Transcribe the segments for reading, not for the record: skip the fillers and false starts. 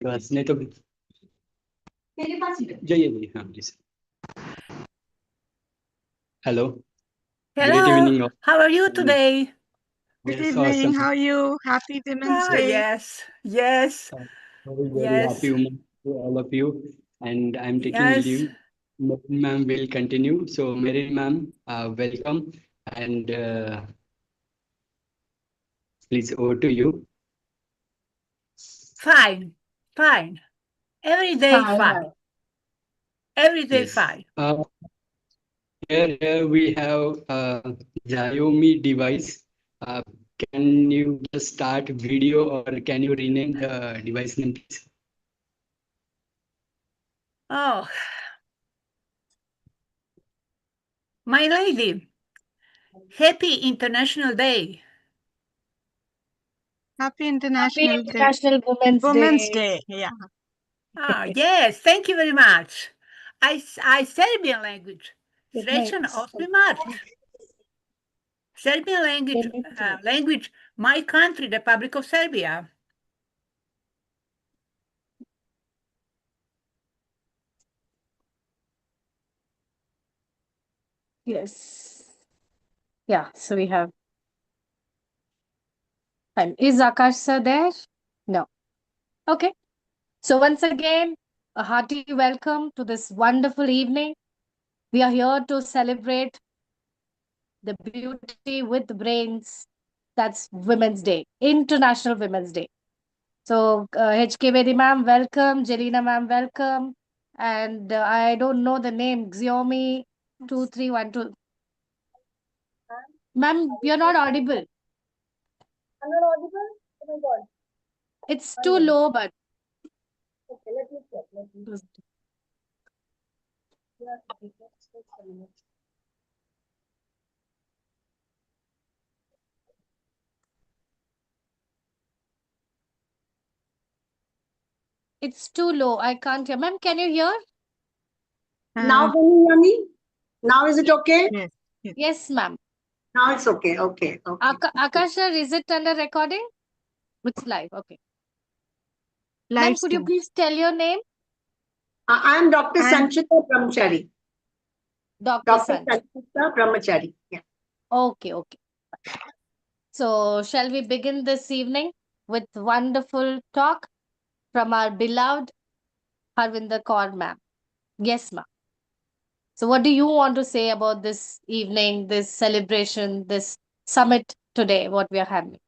हंसने तो मेरे पास ही जाइए जी, हाँ please. Hello, great Hello, evening all. how are you today? Good Yes, evening. awesome. How are you? Happy Women's Ah, Day. yes, Very yes, happy woman to all of you, and I'm taking yes. leave. Ma'am will continue. So, Mary ma'am, welcome, and please over to you. Fine, fine. Every day fine. Every day Yes. fine. Here we have Xiaomi device. Uh, can you just start video, or can you rename the device name, please? Oh, my lady, happy International Day. Happy International Women's Day. Day. Yeah. Ah, yes, thank you very much. I Serbian language. Srećan 8. Mart. Serbian language, my country, Republic of Serbia. Yes. Yeah, so we have time. Is Akash sir there? No. Okay. So once again, a hearty welcome to this wonderful evening. We are here to celebrate the beauty with brains. That's Women's Day, International Women's Day. So HK Bedi ma'am, welcome. Jelena ma'am, welcome. And I don't know the name, Xiaomi 2312. Ma'am, you're not audible. I'm not audible? Oh my god. It's too low, but Okay, let me check. Yeah, it's too low. I can't hear. Ma'am, can you hear? Now can you hear me? Now is it okay? Yes. Yes, ma'am. Now it's okay. Okay. Akash sir, is it under recording? It's live. Okay. Ma'am, Live could you stream. please tell your name? I am Dr. And- Sanchita Brahmachari. Dr. Dr. Sanj. Sanchita Brahmachari. Yeah. Okay, okay. So, shall we begin this evening with wonderful talk from our beloved Harvinder Kaur ma'am? Yes, ma'am. So, what do you want to say about this evening, this celebration, this summit today, what we are having?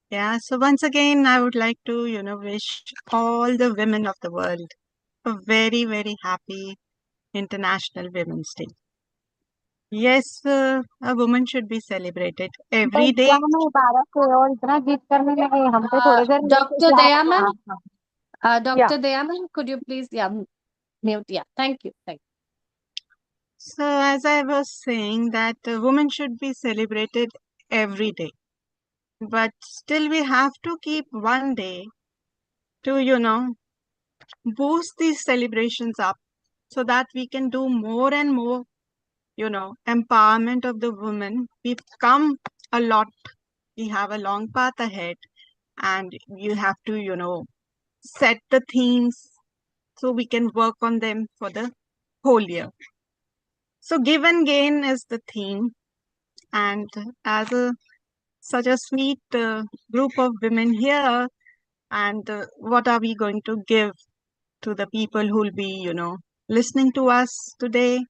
Yeah. So once again, I would like to, wish all the women of the world a very, very happy International Women's Day. Yes, a woman should be celebrated every day. Dr. Daya ma'am? Dr. Yeah. Daya ma'am, could you please mute? Yeah, thank you. Thank you. So as I was saying that a woman should be celebrated every day. But still we have to keep one day to, boost these celebrations up so that we can do more and more, empowerment of the women. We've come a lot. We have a long path ahead and you have to, set the themes so we can work on them for the whole year. So give and gain is the theme. And as such a sweet group of women here, and what are we going to give to the people who will be, listening to us today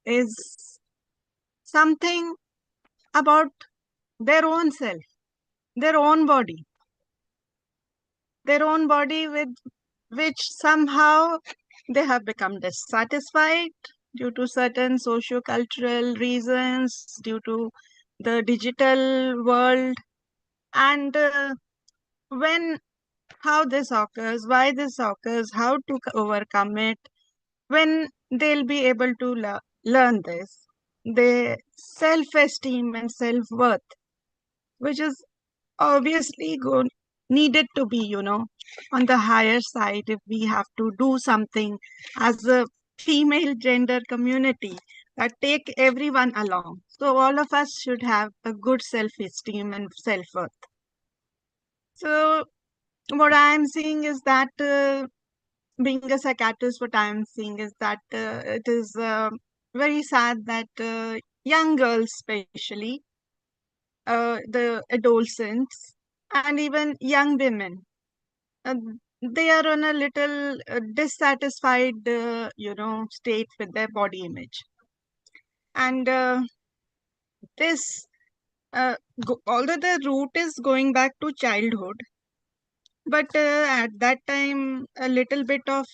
is something about their own self, their own body, with which somehow they have become dissatisfied due to certain socio-cultural reasons, due to the digital world, and when how this occurs, why this occurs, how to overcome it, when they'll be able to learn this, their self-esteem and self-worth, which is obviously needed to be, on the higher side if we have to do something as a female gender community that take everyone along. So all of us should have a good self-esteem and self-worth. So what I'm seeing is that being a psychiatrist, what I'm seeing is that it is very sad that young girls, especially the adolescents, and even young women, uh, they are on a little dissatisfied, state with their body image. And this, although the root is going back to childhood, but at that time, a little bit of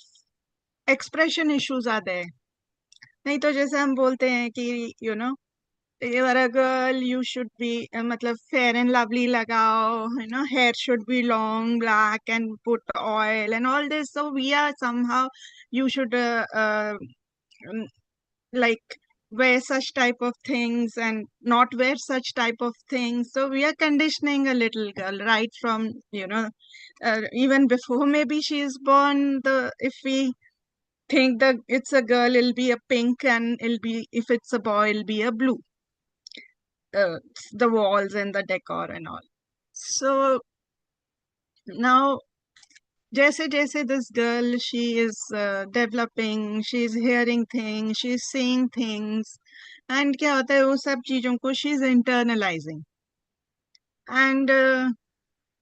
expression issues are there. नहीं तो जैसे हम बोलते हैं कि you are a girl, you should be मतलब fair and lovely लगाओ, hair should be long, black, and put oil and all this. So we are somehow, you should um, like wear such type of things and not wear such type of things. So we are conditioning a little girl right from, even before maybe she is born. If we think that it's a girl, it'll be a pink, and it'll be, if it's a boy, it'll be a blue. The walls and the decor and all. So now, जैसे जैसे this girl, she is developing, she is hearing things, she is seeing things, and क्या होता है वो सब चीजों को she is internalizing. And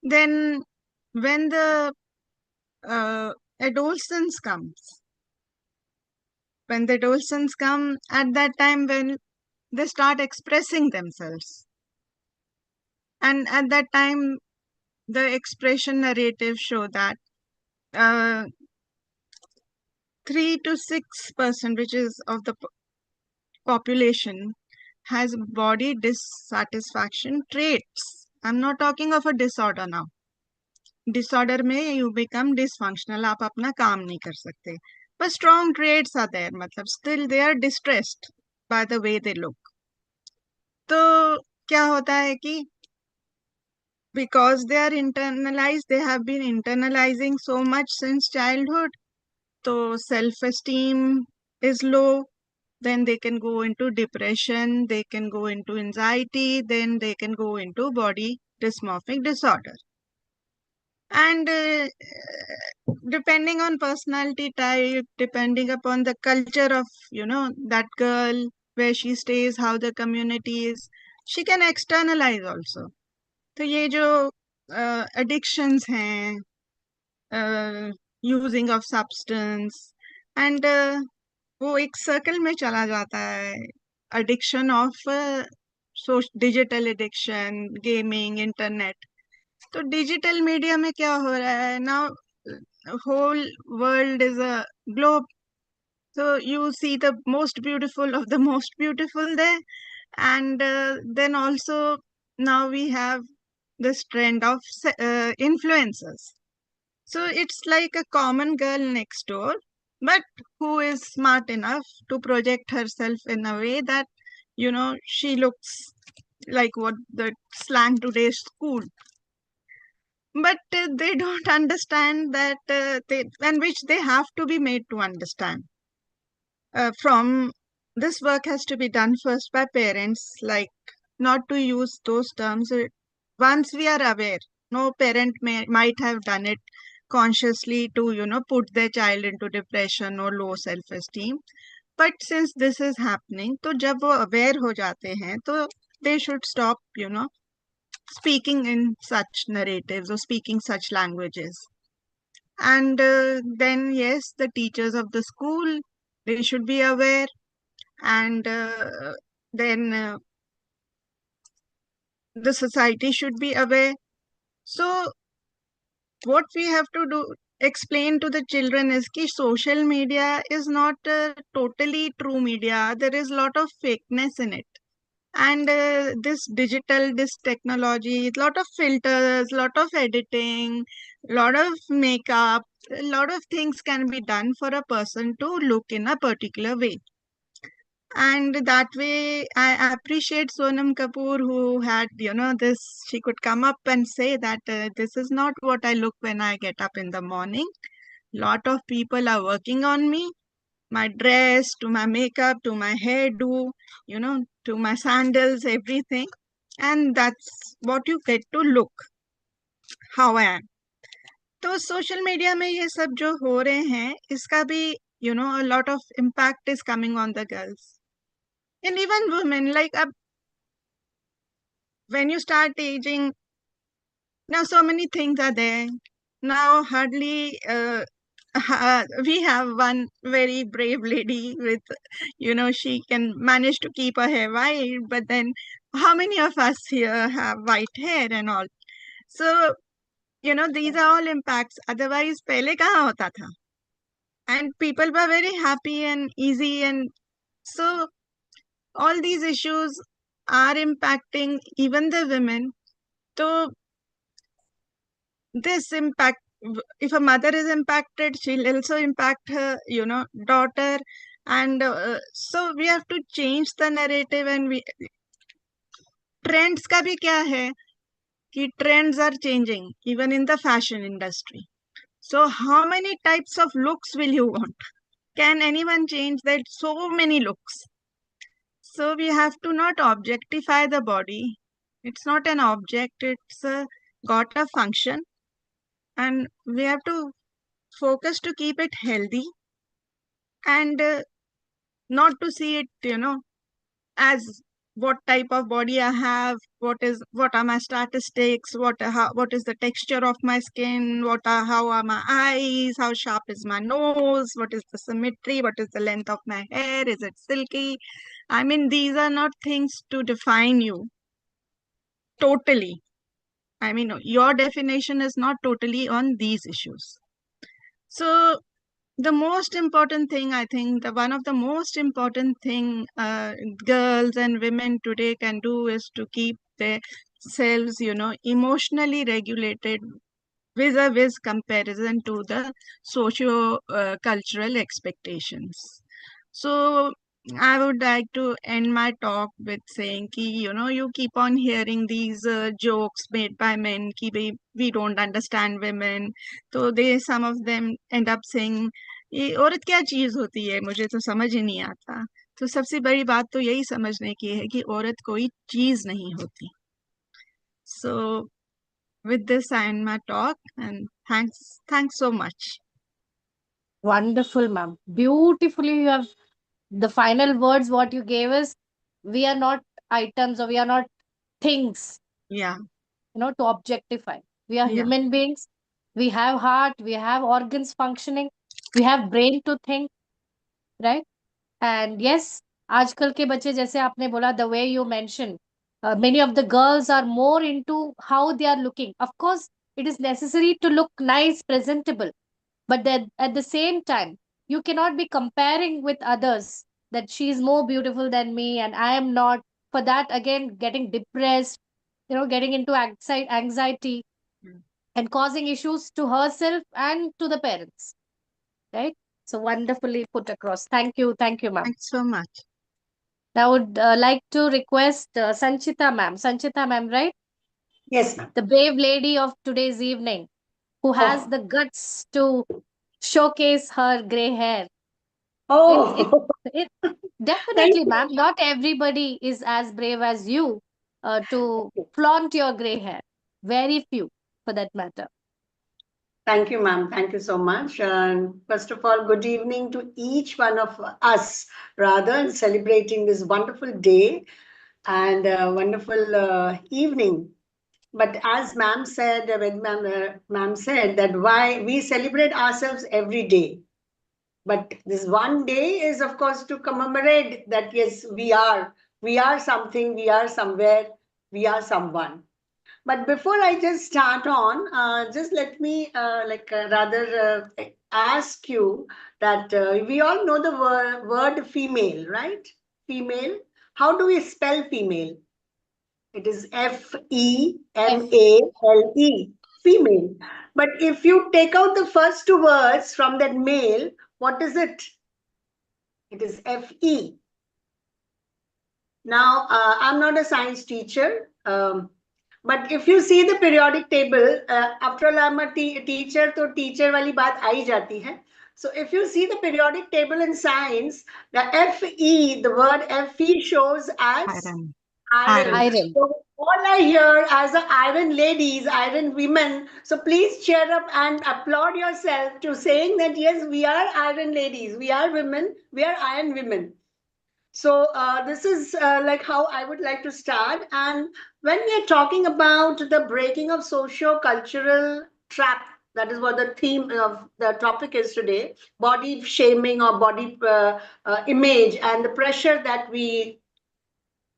then when the adolescence comes, when the adolescents come, at that time when they start expressing themselves, and at that time the expression narrative show that 3 to 6%, which is of the population, has body dissatisfaction traits. I'm not talking of a disorder now. Disorder में you become dysfunctional, आप अपना काम नहीं कर सकते. But strong traits are there, मतलब still they are distressed by the way they look. तो क्या होता है कि because they are internalized, they have been internalizing so much since childhood, so self-esteem is low, then they can go into depression, they can go into anxiety, then they can go into body dysmorphic disorder. And depending on personality type, depending upon the culture of, that girl, where she stays, how the community is, she can externalize also. तो ये जो addictions हैं, using of substance, and वो एक circle में चला जाता है. Addiction of digital addiction, gaming, internet. तो डिजिटल मीडिया में क्या हो रहा है now, whole world is a globe. So you see the most beautiful of the most beautiful there, and then also now we have this trend of influencers. So it's like a common girl next door, but who is smart enough to project herself in a way that, she looks like what the slang today is cool. But they don't understand that and which they have to be made to understand. From this work has to be done first by parents, like not to use those terms. Once we are aware, no parent might have done it consciously to, put their child into depression or low self-esteem. But since this is happening, तो जब वो aware हो जाते हैं, तो they should stop, speaking in such narratives or speaking such languages. And then, yes, the teachers of the school, they should be aware. And then the society should be aware. So what we have to do, explain to the children, is that social media is not totally true media. There is a lot of fakeness in it. And this technology, a lot of filters, a lot of editing, a lot of makeup, a lot of things can be done for a person to look in a particular way. And that way, I appreciate Sonam Kapoor, who had, this, she could come up and say that this is not what I look when I get up in the morning. Lot of people are working on me, my dress, to my makeup, to my hairdo, to my sandals, everything. And that's what you get to look, how I am. तो social media में ये सब जो हो रहे हैं, इसका भी a lot of impact is coming on the girls and even women. Like when you start aging, now so many things are there. Now hardly we have one very brave lady with, she can manage to keep her hair white, but then how many of us here have white hair and all? So, these are all impacts. Otherwise, pehle kahan hota tha? And people were very happy and easy. And so all these issues are impacting even the women. So this impact, if a mother is impacted, she'll also impact her, daughter. And so we have to change the narrative. And trends का भी क्या है कि trends are changing even in the fashion industry. So how many types of looks will you want? Can anyone change that? So many looks. So we have to not objectify the body. It's not an object. It's got a function, and we have to focus to keep it healthy and not to see it, as what type of body I have, what are my statistics, what is the texture of my skin, how are my eyes, how sharp is my nose, what is the symmetry, what is the length of my hair, is it silky? I mean, these are not things to define you totally. I mean, your definition is not totally on these issues. So the most important thing, I think, one of the most important thing girls and women today can do is to keep themselves, emotionally regulated vis-a-vis comparison to the socio-cultural expectations. So I would like to end my talk with saying ki, you keep on hearing these jokes made by men ki we don't understand women. So some of them end up saying ये औरत क्या चीज होती है, मुझे तो समझ ही नहीं आता. तो सबसे बड़ी बात तो यही समझने की है कि औरत कोई चीज नहीं होती. So with this I end my talk, and thanks so much. Wonderful, ma'am. Beautifully, you have the final words what you gave us. We are not items, or we are not things, Yeah, to objectify. We are yeah, human beings. We have heart, we have organs functioning, we have brain to think, right? And yes, आजकल के बच्चे जैसे आपने बोला, the way you mentioned, many of the girls are more into how they are looking. Of course, it is necessary to look nice, presentable, but that at the same time, you cannot be comparing with others that she is more beautiful than me and I am not. For that, again, getting depressed, getting into anxiety Mm. and causing issues to herself and to the parents, right? So wonderfully put across. Thank you, ma'am. Thanks so much. I would like to request Sanchita ma'am. Sanchita ma'am, right? Yes, ma'am. The brave lady of today's evening who has Oh, the guts to showcase her gray hair. oh, It thank definitely, you. ma'am. Not everybody is as brave as you to flaunt your gray hair. Very few, for that matter. Thank you, ma'am. Thank you so much. And first of all, good evening to each one of us, rather, celebrating this wonderful day and wonderful evening. But as ma'am said, when ma'am said that why we celebrate ourselves every day. But this one day is, of course, to commemorate that, yes, we are something, we are somewhere, we are someone. But before I just start on, just let me rather ask you that we all know the word female, right? Female. How do we spell female? It is F. FEMALE, female. But if you take out the first two words from that male, what is it? It is FE. Now, I'm not a science teacher, but if you see the periodic table, after all, I'm a teacher, तो teacher वाली बात आ ही जाती है. So if you see the periodic table in science, the FE, the word FE shows as Iron. Iron. Iron. So all I hear as a iron ladies, iron women. So please cheer up and applaud yourself to saying that yes, we are iron ladies, we are women, we are iron women. So this is like how I would like to start. And when we are talking about the breaking of socio-cultural trap, that is what the theme of the topic is today: body shaming or body image and the pressure that we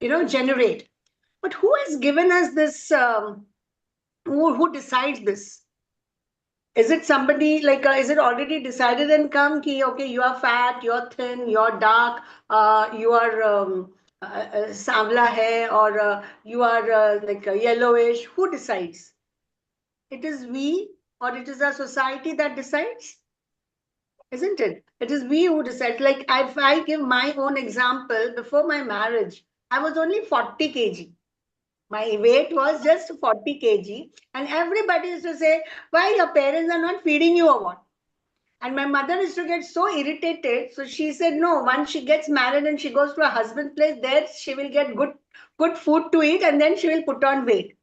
generate. But who has given us this? Who decides this? Is it somebody like, is it already decided and come ki, okay, you are fat, you're thin, you're dark, you are savla hai, or you are like yellowish? Who decides? It is we, or it is our society that decides, isn't it? It is we who decide. Like if I give my own example, before my marriage, I was only 40 kg. My weight was just 40 kg, and everybody used to say, why your parents are not feeding you or what? And my mother used to get so irritated. So she said, no, once she gets married and she goes to her husband's place, there she will get good food to eat, and then she will put on weight.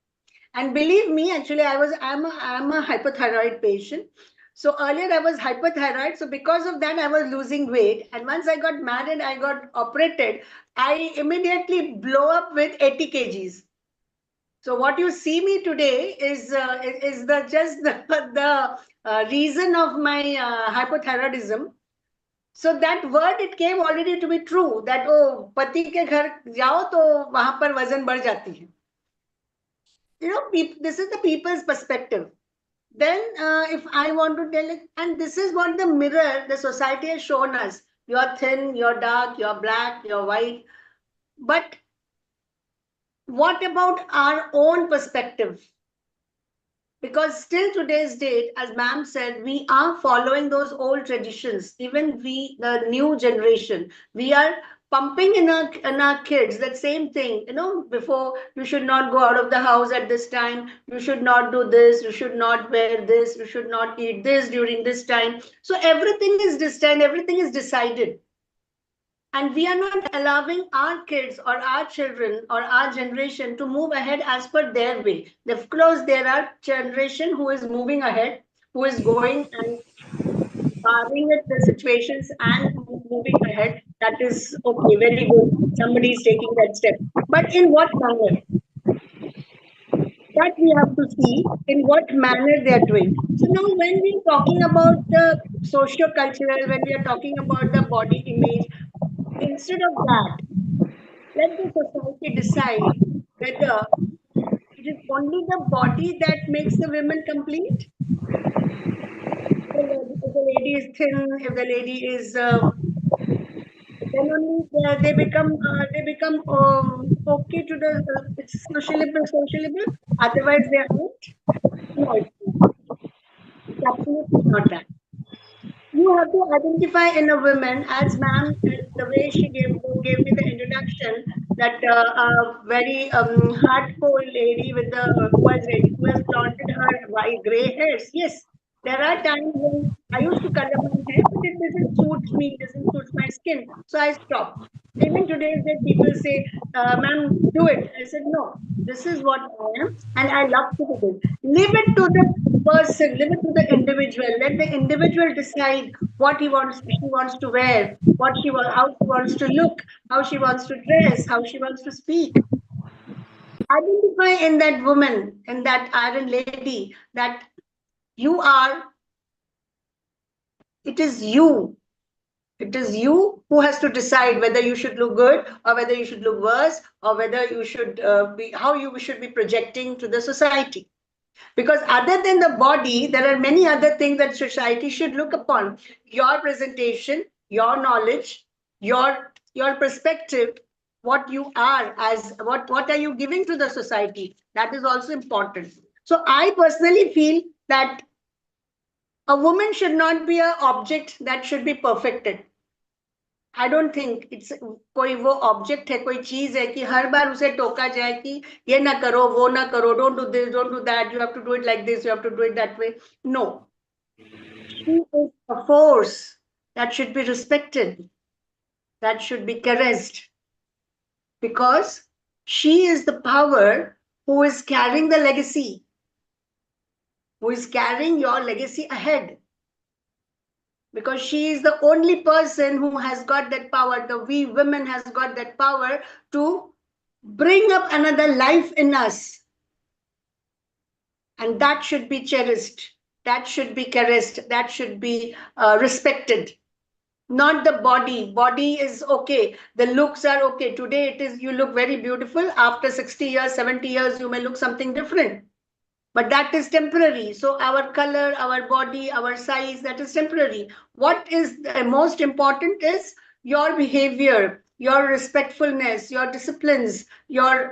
And believe me, actually, I'm a hypothyroid patient. So earlier I was hypothyroid. So because of that, I was losing weight. And once I got married, I got operated. I immediately blow up with 80 kgs. So what you see me today is the just the reason of my hypothyroidism. So that word, it came already to be true, that oh, पति के घर जाओ तो वहां पर वजन बढ़ जाती है. This is the people's perspective. Then if I want to tell it, and this is what the mirror, the society has shown us: you're thin, you're dark, you're black, you're white. But what about our own perspective? Because still today's date, as ma'am said, we are following those old traditions. Even we, the new generation, we are pumping in our kids that same thing. Before, you should not go out of the house at this time. You should not do this. You should not wear this. You should not eat this during this time. So everything is destined. Everything is decided. And we are not allowing our kids or our children or our generation to move ahead as per their way. Of course, there are generation who is moving ahead, who is going and barring with the situations and moving ahead. That is okay, very good. Somebody is taking that step. But in what manner? That we have to see in what manner they are doing. So now when we are talking about the socio-cultural, when we are talking about the body image, instead of that, let the society decide whether it is only the body that makes the women complete. If the lady is thin, if the lady is, then only they become okay to the it's sociable. Otherwise, they aren't. No, it's absolutely not that. You have to identify in a woman, as ma'am, the way she gave me the introduction, that very hardcore lady with the who has planted her white gray hairs. Yes, there are times when I used to color my hair, but it doesn't suit me, doesn't suit my skin, so I stopped. Even today's day, people say, "Ma'am, do it." I said, "No, this is what I am, and I love to do it. Leave it to the person, leave it to the individual. Let the individual decide what she wants to wear, how she wants to look, how she wants to dress, how she wants to speak. Identify in that woman, in that iron lady, that you are, it is you. It is you who has to decide whether you should look good or whether you should look worse, or whether you should how you should be projecting to the society. Because other than the body, there are many other things that society should look upon: your presentation, your knowledge, your perspective, what you are, as what are you giving to the society. That is also important. So I personally feel that a woman should not be an object that should be perfected. I don't think it's कोई वो object है, कोई चीज है कि हर बार उसे टोका जाए कि ये ना करो, वो ना करो, don't do this, don't do that, you have to do it like this, you have to do it that way. No, she is a force that should be respected, that should be caressed, because She is the power who is carrying the legacy, who is carrying your legacy ahead. Because she is the only person who has got that power. The we women has got that power to bring up another life in us. And that should be cherished. That should be caressed. That should be respected. Not the body is okay, the looks are okay. Today it is, you look very beautiful. After 60 years, 70 years, you may look something different, but that is temporary. So our color, our body, our size, that is temporary. What is the most important is your behavior, your respectfulness, your disciplines, your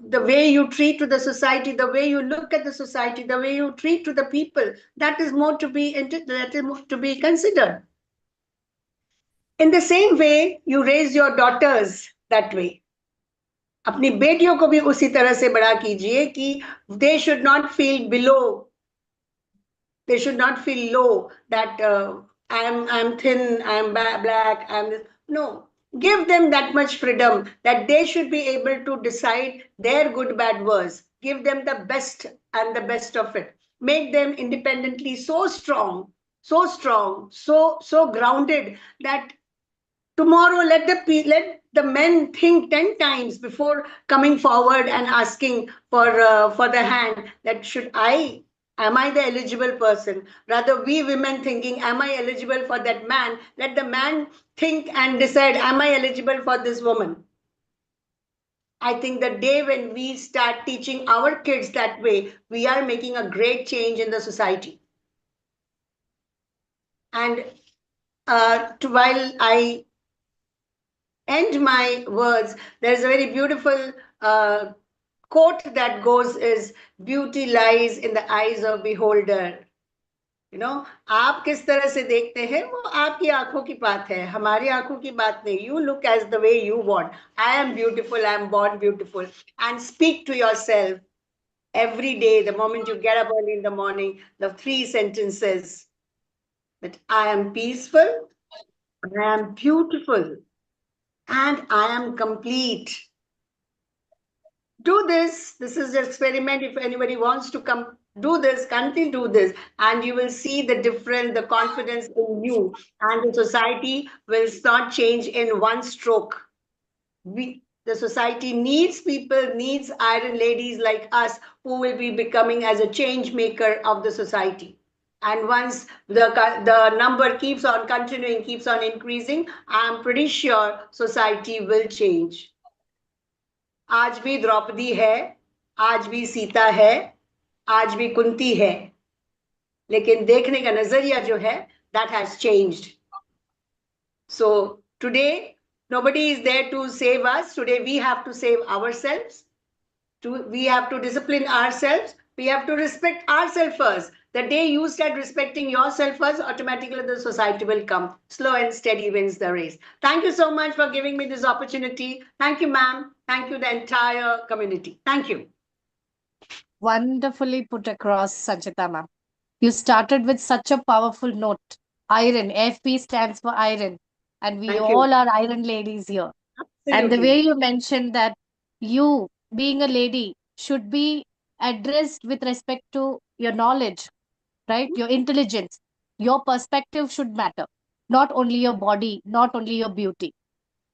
the way you treat to the society, the way you look at the society, the way you treat to the people. That is more to be that is more to be considered. In the same way, you raise your daughters that way. अपनी बेटियों को भी उसी तरह से बड़ा कीजिए कि they should not feel below, they should not feel low that I'm thin, I'm black, I'm this. No, give them that much freedom that they should be able to decide their good bad words. Give them the best and the best of it. Make them independently so strong, so grounded that tomorrow let the men think 10 times before coming forward and asking for the hand, that should I, am I the eligible person? Rather, we women thinking, am I eligible for that man? Let the man think and decide, am I eligible for this woman? I think the day when we start teaching our kids that way, we are making a great change in the society. And while I end my words, there's a very beautiful quote that goes is, beauty lies in the eyes of beholder. You know, आप किस तरह से देखते हैं वो आपकी आंखों की बात है, हमारी आंखों की बात नहीं. You look as the way you want. I am beautiful, I am born beautiful. And speak to yourself every day, the moment you get up early in the morning, the 3 sentences that I am peaceful, I am beautiful, and I am complete. Do this. This is an experiment. If anybody wants to come do this, continue do this, and you will see the difference, the confidence in you, and the society will not change in one stroke. The society needs people, needs iron ladies like us who will be becoming as a change maker of the society. And once the number keeps on continuing, keeps on increasing, I'm pretty sure society will change. आज भी द्रौपदी है, आज भी सीता है, आज भी कुंती है, लेकिन देखने का नजरिया जो है, that has changed. So today nobody is there to save us. Today we have to save ourselves. We have to discipline ourselves. We have to respect ourselves first. The day you start respecting yourself first, automatically the society will come. Slow and steady wins the race. Thank you so much for giving me this opportunity. Thank you, ma'am. Thank you, the entire community. Thank you. Wonderfully put across, Sanchita ma'am. You started with such a powerful note. Iron, FP stands for iron. And we all are iron ladies here. Absolutely. And the way you mentioned that you, being a lady, should be addressed with respect to your knowledge, right? Your intelligence, your perspective should matter, not only your body, not only your beauty.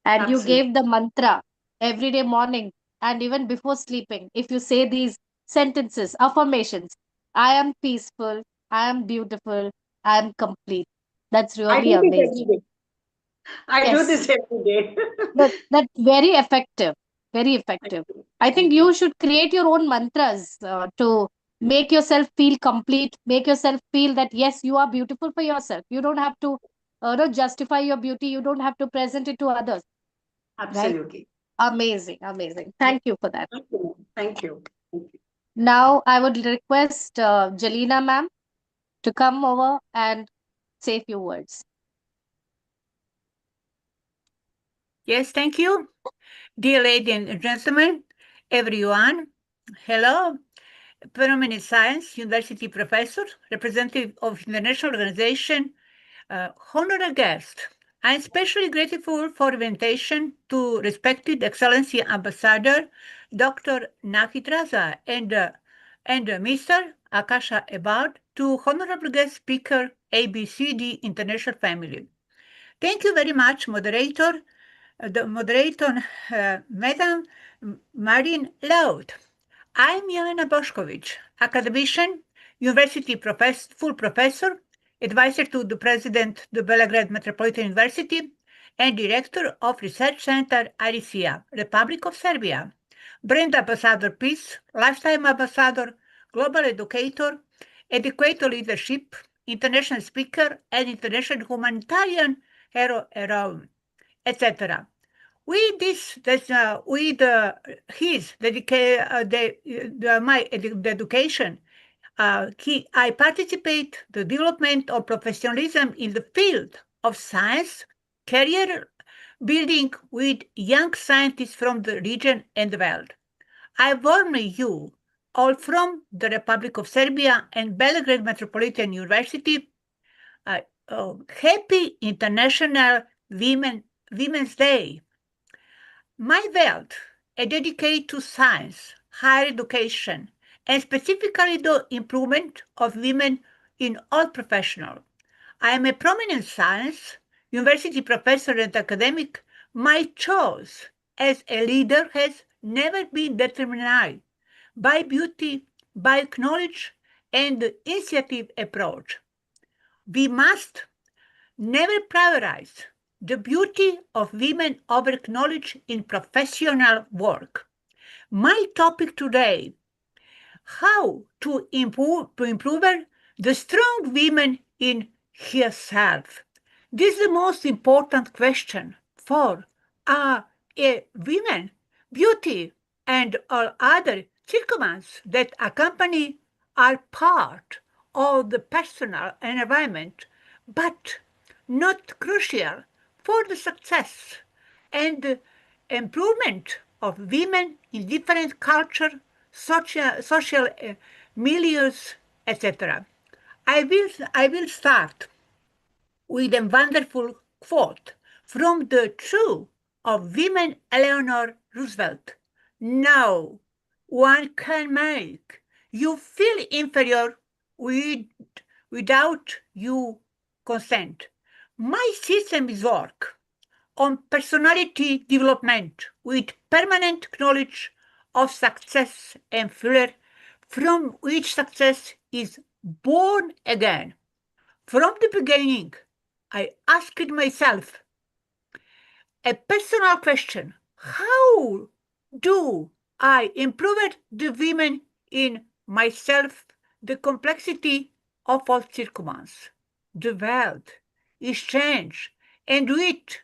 And absolutely. You gave the mantra every day morning and even before sleeping. If you say these sentences, affirmations, I am peaceful, I am beautiful, I am complete. That's really amazing. I do this every day. That's very effective. Very effective. I think you should create your own mantras to make yourself feel complete, make yourself feel that, yes, you are beautiful for yourself. You don't have to justify your beauty. You don't have to present it to others. Absolutely. Right? Amazing. Amazing. Thank you for that. Thank you. Thank you. Now, I would request Jalina ma'am to come over and say a few words. Yes, thank you. Dear ladies and gentlemen, everyone, hello. Phenomenon Science University professor, representative of International Organization, honored guest. I'm especially grateful for the invitation to respected Excellency Ambassador Dr. Nakit Raza and Mr. Akasha Abad to Honorable Guest Speaker ABCD International Family. Thank you very much, moderator. The moderator, Madam Marin Loud. I'm Jelena Bošković, academician, university full professor, advisor to the president of the Belgrade Metropolitan University, and director of Research Center IRISIA, Republic of Serbia, brand ambassador peace, lifetime ambassador, global educator, educator leadership, international speaker, and international humanitarian hero, etc. With his my education, I participate the development of professionalism in the field of science, career building with young scientists from the region and the world. I warn you all from the Republic of Serbia and Belgrade Metropolitan University. Happy International Women's Day. My world is dedicated to science, higher education, and specifically the improvement of women in all professionals. I am a prominent science, university professor and academic. My choice as a leader has never been determined by beauty, by knowledge, and the initiative approach. We must never prioritize the beauty of women over knowledge in professional work. My topic today, how to improve the strong women in herself. This is the most important question for a women, beauty, and all other circumstances that accompany are part of the personal environment, but not crucial for the success and improvement of women in different culture, social milieus, etc. I will start with a wonderful quote from the True of Women Eleanor Roosevelt. No one can make you feel inferior without your consent. My system is work on personality development with permanent knowledge of success and failure, from which success is born again. From the beginning, I asked myself a personal question: how do I improve the women in myself, the complexity of all circumstances? The world is changed, and with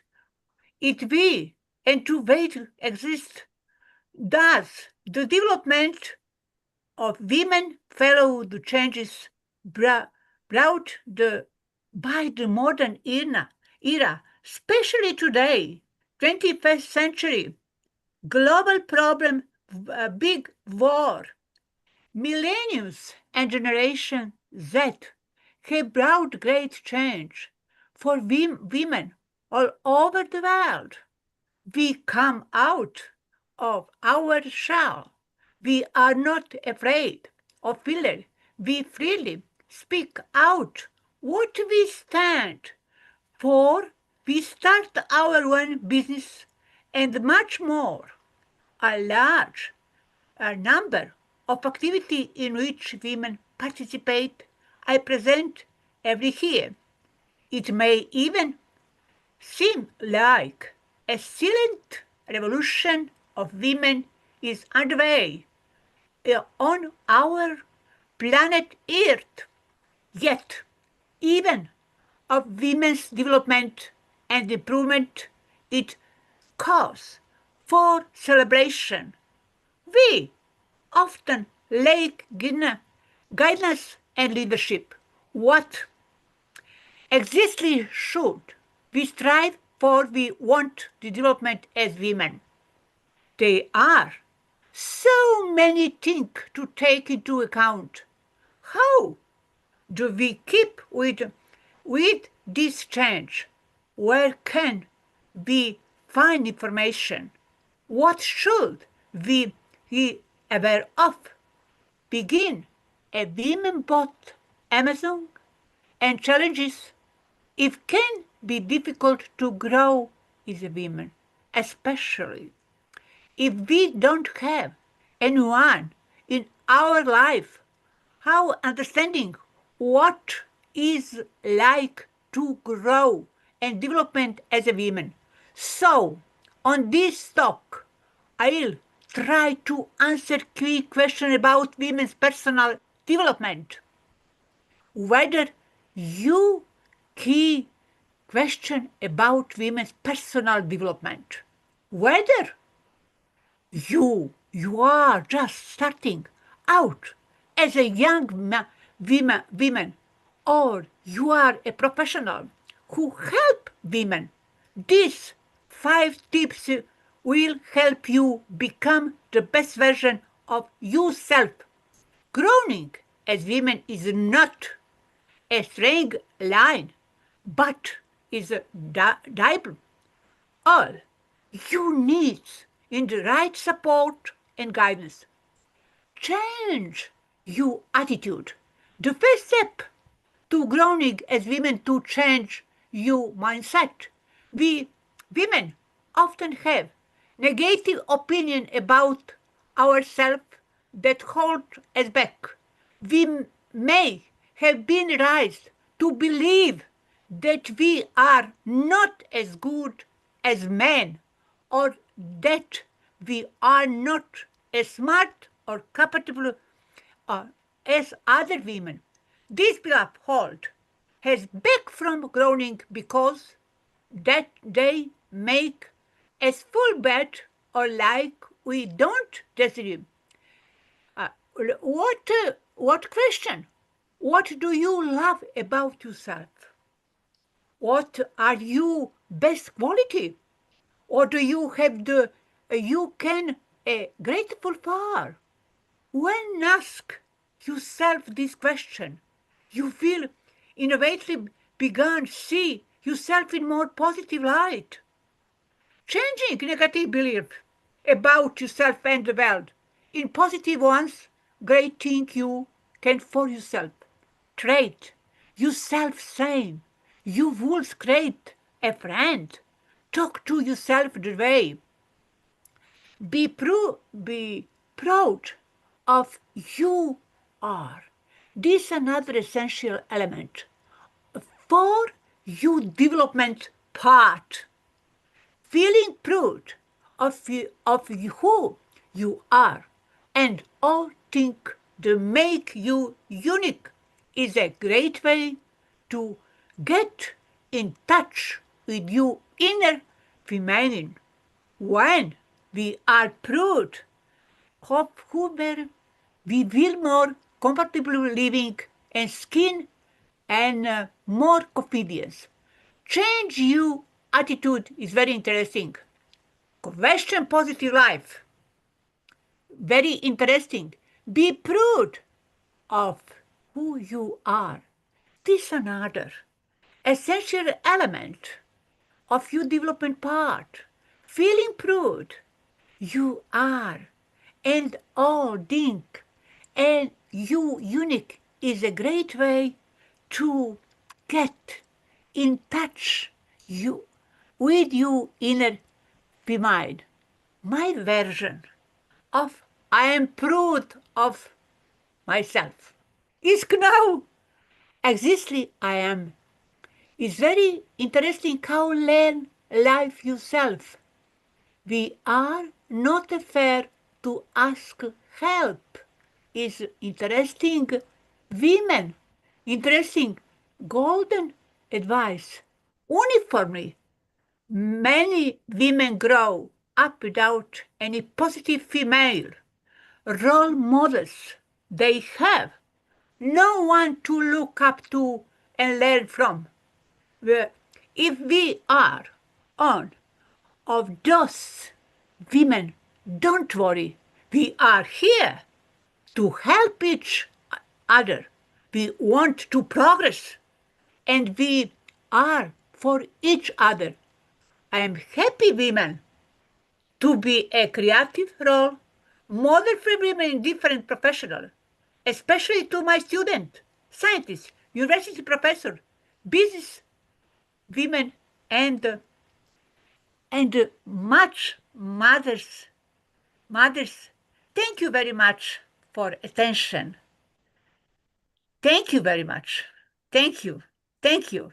it we and to wait exist. Thus, the development of women follow the changes brought by the modern era, especially today, 21st century, global problem, big war, millenniums and Generation Z have brought great change for women all over the world. We come out of our shell. We are not afraid of failure. We freely speak out what we stand for. We start our own business and much more. A large number of activities in which women participate, I present every year. It may even seem like a silent revolution of women is underway on our planet Earth. Yet, even of women's development and improvement, it cause for celebration. We often lack guidance and leadership. What exactly should we strive for? We want the development as women. There are so many things to take into account. How do we keep with this change? Where can we find information? What should we he aware of? Begin a women bought Amazon and challenges. It can be difficult to grow as a woman, especially if we don't have anyone in our life how understanding what is like to grow and development as a woman. So on this talk, I'll try to answer key question about women's personal development. Whether you key question about women's personal development, whether you are just starting out as a young woman, or you are a professional who help women. These 5 tips will help you become the best version of yourself. Growing as women is not a straight line, but is a diagonal. All you need in the right support and guidance. Change your attitude. The first step to growing as women to change your mindset. We women often have negative opinion about ourselves that hold us back. We may have been raised to believe that we are not as good as men, or that we are not as smart or capable as other women. This belief hold has back from growing because that they make us feel bad or like we don't deserve. Uh, what question? What do you love about yourself? What are your best quality? Or do you have the you can grateful for? When ask yourself this question, you will inevitably begin to see yourself in more positive light. Changing negative belief about yourself and the world in positive ones, great thing you can for yourself. Trait yourself same. You will create a friend. Talk to yourself the way. Be proud of you are. This is another essential element for your development part. Feeling proud of who you are and all things that make you unique is a great way to get in touch with your inner feminine. When we are proud of who we feel more comfortable living and skin and more confidence. Change your attitude is very interesting. Question positive life. Very interesting. Be proud of who you are. This is another essential element of your development part. Feeling proud you are and all think and you unique is a great way to get in touch with your inner mind. My version of I am proud of myself is now exactly I am. It's very interesting how learn life yourself. We are not afraid to ask help. Is interesting women, interesting golden advice. Uniformly, many women grow up without any positive female role models. They have no one to look up to and learn from. If we are on of those women, don't worry. We are here to help each other. We want to progress and we are for each other. I am happy women to be a creative role model for women in different professional, especially to my student, scientists, university professor, business women, and much mothers. Mothers, thank you very much for attention. Thank you very much. Thank you. Thank you.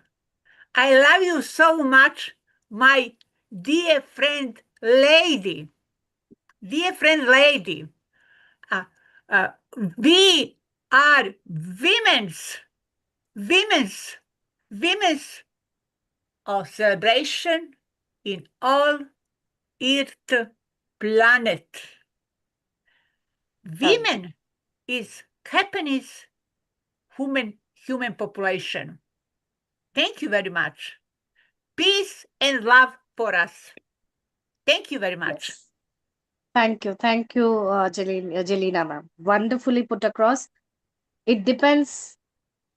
I love you so much, my dear friend lady. Dear friend lady. Uh, uh, we are women's, women's of celebration in all Earth planet. Women is happiness human population. Thank you very much. Peace and love for us. Thank you very much. Yes. Thank you. Thank you, Jelena ma'am. Wonderfully put across. It depends.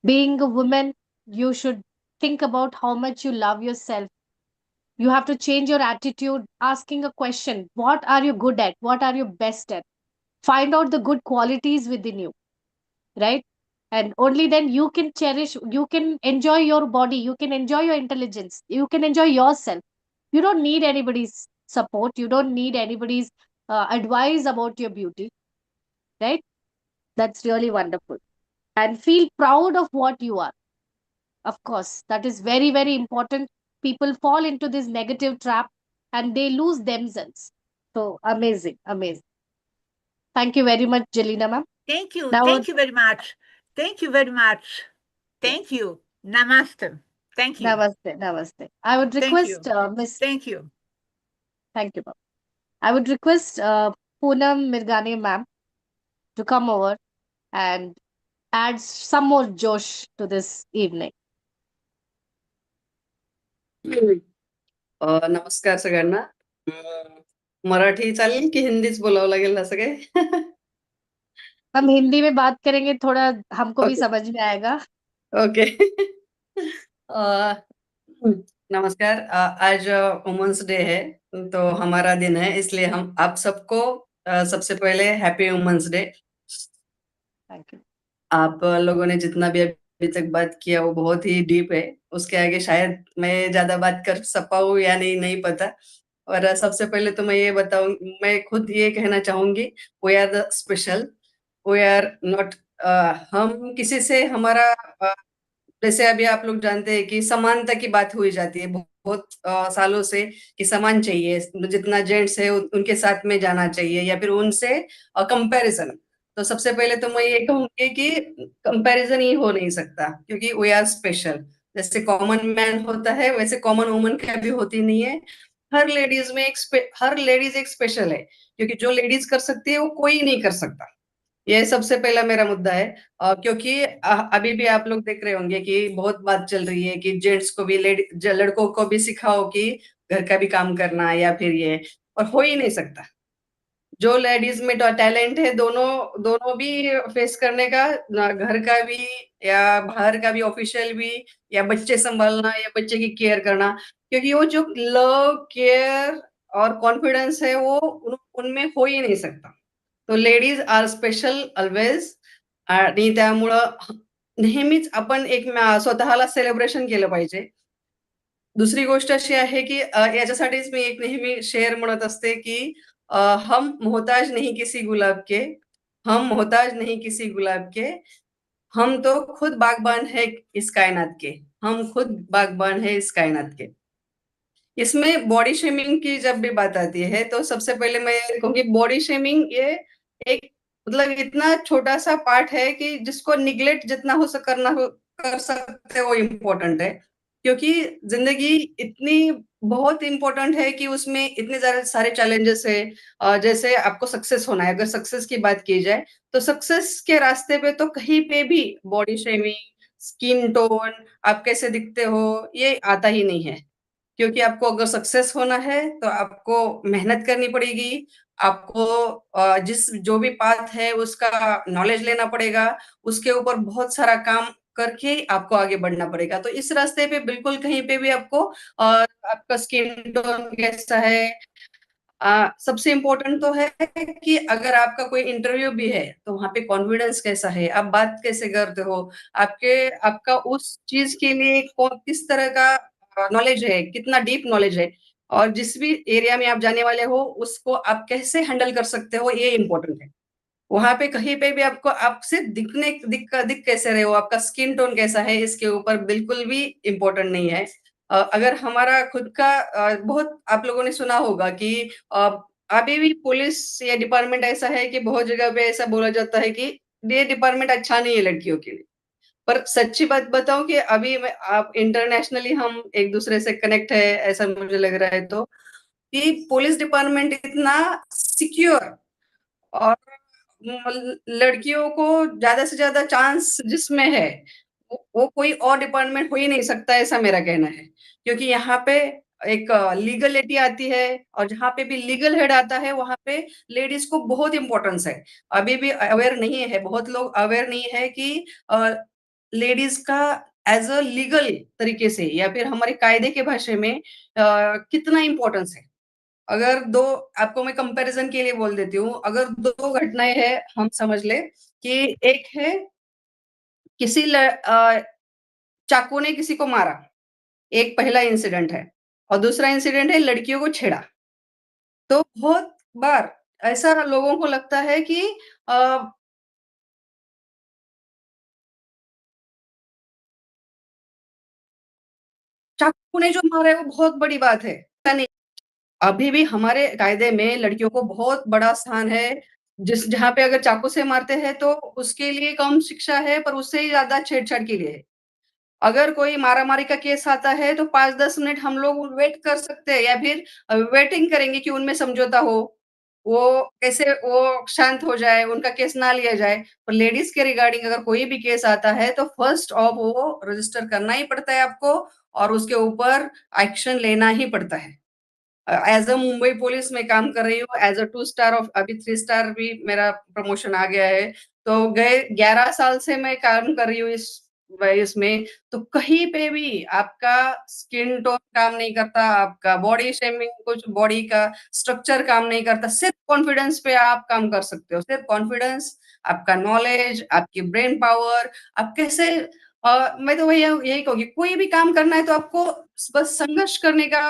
Being a woman, you should think about how much you love yourself. You have to change your attitude, asking a question: what are you good at? What are you best at? Find out the good qualities within you, right? And only then you can cherish, you can enjoy your body, you can enjoy your intelligence, you can enjoy yourself. You don't need anybody's support, you don't need anybody's advice about your beauty, right? That's really wonderful. And feel proud of what you are. Of course, that is very, very important. People fall into this negative trap and they lose themselves. So amazing, amazing. Thank you very much, Jelena ma'am. Thank you. Now, Thank you very much. Thank you very much. Thank you. Namaste. Thank you. namaste, namaste. I would Thank you. request Miss. Thank you. Thank you, ma'am. I would request Poonam Mirgani ma'am to come over and add some more josh to this evening. नमस्कार सगळ्यांना. मराठी चालेल की हिंदीच बोलावं लागेल असं काय? हम हिंदी में बात करेंगे, थोड़ा हमको भी ओके. समझ में आएगा. ओके. नमस्कार. आज वुमेन्स डे है, तो हमारा दिन है, इसलिए हम आप सबको सबसे पहले happy women's day. Thank you. आप लोगों ने जितना भी अभी तक बात किया वो बहुत ही डीप है. उसके आगे शायद मैं ज्यादा बात कर पाऊँ या नहीं पता. और सबसे पहले तो मैं ये बताऊं, मैं खुद ये कहना चाहूंगी, we are the special, we are not, हम किसी से हमारा जैसे अभी आप लोग जानते हैं कि समानता की बात हुई जाती है बहुत सालों से कि समान चाहिए, जितना जेंट्स है उनके साथ में जाना चाहिए या फिर उनसे कंपैरिजन. तो सबसे पहले तो मैं ये कहूंगी कि कंपैरिजन ही हो नहीं सकता, क्योंकि वी आर स्पेशल. जैसे कॉमन मैन होता है वैसे कॉमन वुमन का भी होती नहीं है. हर लेडीज एक स्पेशल है, क्योंकि जो लेडीज कर सकती है वो कोई नहीं कर सकता. ये सबसे पहला मेरा मुद्दा है. क्योंकि अभी भी आप लोग देख रहे होंगे कि बहुत बात चल रही है कि जेंट्स को भी लड़कों को भी सिखाओ कि घर का भी काम करना या फिर ये, और हो ही नहीं सकता. जो लेडीज में टैलेंट है, दोनों दोनों भी फेस करने का, घर का भी या बाहर का भी, ऑफिशियल भी, या बच्चे संभालना या बच्चे की केयर करना. क्योंकि वो जो लव, केयर और कॉन्फिडेंस है वो उनमें हो ही नहीं सकता. तो लेडीज आर स्पेशल ऑलवेज. आणि त्यामुळं नेहमीच आपण एक स्वतःला सेलिब्रेशन केलं पाहिजे. दुसरी गोष्ट अशी आहे की याच्यासाठीच मी एक नेहमी शेर म्हणत असते की हम मोहताज नहीं किसी गुलाब के, हम मोहताज नहीं किसी गुलाब के, हम तो खुद बागबान है इस कायनात के, हम खुद बागबान है इस कायनात के. इसमें बॉडी शेमिंग की जब भी बात आती है तो सबसे पहले मैं ये कहूंगी, बॉडी शेमिंग ये एक मतलब इतना छोटा सा पार्ट है कि जिसको निग्लेक्ट जितना कर सकते हैं वो इम्पोर्टेंट है. क्योंकि जिंदगी इतनी बहुत इम्पोर्टेंट है कि उसमें इतने सारे चैलेंजेस है. जैसे आपको सक्सेस होना है, अगर सक्सेस की बात की जाए तो सक्सेस के रास्ते पे तो कहीं पे भी बॉडी शेमिंग, स्किन टोन, आप कैसे दिखते हो, ये आता ही नहीं है. क्योंकि आपको अगर सक्सेस होना है तो आपको मेहनत करनी पड़ेगी. आपको जिस जो भी पाथ है उसका नॉलेज लेना पड़ेगा, उसके ऊपर बहुत सारा काम करके आपको आगे बढ़ना पड़ेगा. तो इस रास्ते पे बिल्कुल कहीं पे भी आपको आपका स्किन टोन कैसा है, सबसे इम्पोर्टेंट तो है कि अगर आपका कोई इंटरव्यू भी है तो वहां पे कॉन्फिडेंस कैसा है, आप बात कैसे करते हो, आपका उस चीज के लिए किस तरह का नॉलेज है, कितना डीप नॉलेज है, और जिस भी एरिया में आप जाने वाले हो उसको आप कैसे हैंडल कर सकते हो, ये इम्पोर्टेंट है। वहां पे कहीं पे भी आपको आप सिर्फ दिख कैसे रहे हो, आपका स्किन टोन कैसा है, इसके ऊपर बिल्कुल भी इम्पोर्टेंट नहीं है। अगर हमारा खुद का बहुत आप लोगों ने सुना होगा कि अ, अभी भी पुलिस या डिपार्टमेंट ऐसा है कि बहुत जगह पे ऐसा बोला जाता है कि ये डिपार्टमेंट अच्छा नहीं है लड़कियों के लिए। पर सच्ची बात बताऊं कि अभी आप इंटरनेशनली हम एक दूसरे से कनेक्ट है, ऐसा मुझे लग रहा है, तो कि पुलिस डिपार्टमेंट इतना सिक्योर और लड़कियों को ज्यादा से ज्यादा चांस जिसमें है वो कोई और डिपार्टमेंट हो ही नहीं सकता, ऐसा मेरा कहना है। क्योंकि यहाँ पे एक लीगलिटी आती है, और जहाँ पे भी लीगल हेड आता है वहां पे लेडीज को बहुत इंपॉर्टेंस है। अभी भी अवेयर नहीं है, बहुत लोग अवेयर नहीं है कि लेडीज का एज अ लीगल तरीके से या फिर हमारे कायदे के भाषा में कितना इंपॉर्टेंस है। अगर दो आपको मैं कंपैरिजन के लिए बोल देती हूँ, अगर दो घटनाएं हैं हम समझ ले कि एक है किसी चाकू ने किसी को मारा, एक पहला इंसिडेंट है, और दूसरा इंसिडेंट है लड़कियों को छेड़ा। तो बहुत बार ऐसा लोगों को लगता है कि अ, चाकू ने जो मारा है वो बहुत बड़ी बात है, ऐसा नहीं। अभी भी हमारे कायदे में लड़कियों को बहुत बड़ा स्थान है। जिस जहाँ पे अगर चाकू से मारते हैं तो उसके लिए कम शिक्षा है, पर उससे ही ज्यादा छेड़छाड़ के लिए है। अगर कोई मारा-मारी का केस आता है तो 5-10 मिनट हम लोग वेट कर सकते हैं, या फिर वेटिंग करेंगे कि उनमें समझौता हो। वो कैसे वो शांत हो जाए, उनका केस ना लिया जाए। पर लेडीज़ के रिगार्डिंग अगर कोई भी केस आता है तो फर्स्ट ऑफ वो रजिस्टर करना ही पड़ता है आपको, और उसके ऊपर एक्शन लेना ही पड़ता है। एज़ अ मुंबई पुलिस में काम कर रही हूँ, एज़ अ 2 स्टार ऑफ अभी 3 स्टार भी मेरा प्रमोशन आ गया है। तो गए 11 साल से मैं काम कर रही हूँ इसमें, तो कहीं पे भी आपका स्किन टोन काम नहीं करता, आपका बॉडी शेमिंग कुछ बॉडी का स्ट्रक्चर काम नहीं करता, सिर्फ कॉन्फिडेंस पे आप काम कर सकते हो। सिर्फ कॉन्फिडेंस, आपका नॉलेज, आपकी ब्रेन पावर, आप कैसे मैं तो वही यही कहूँगी, कोई भी काम करना है तो आपको बस संघर्ष करने का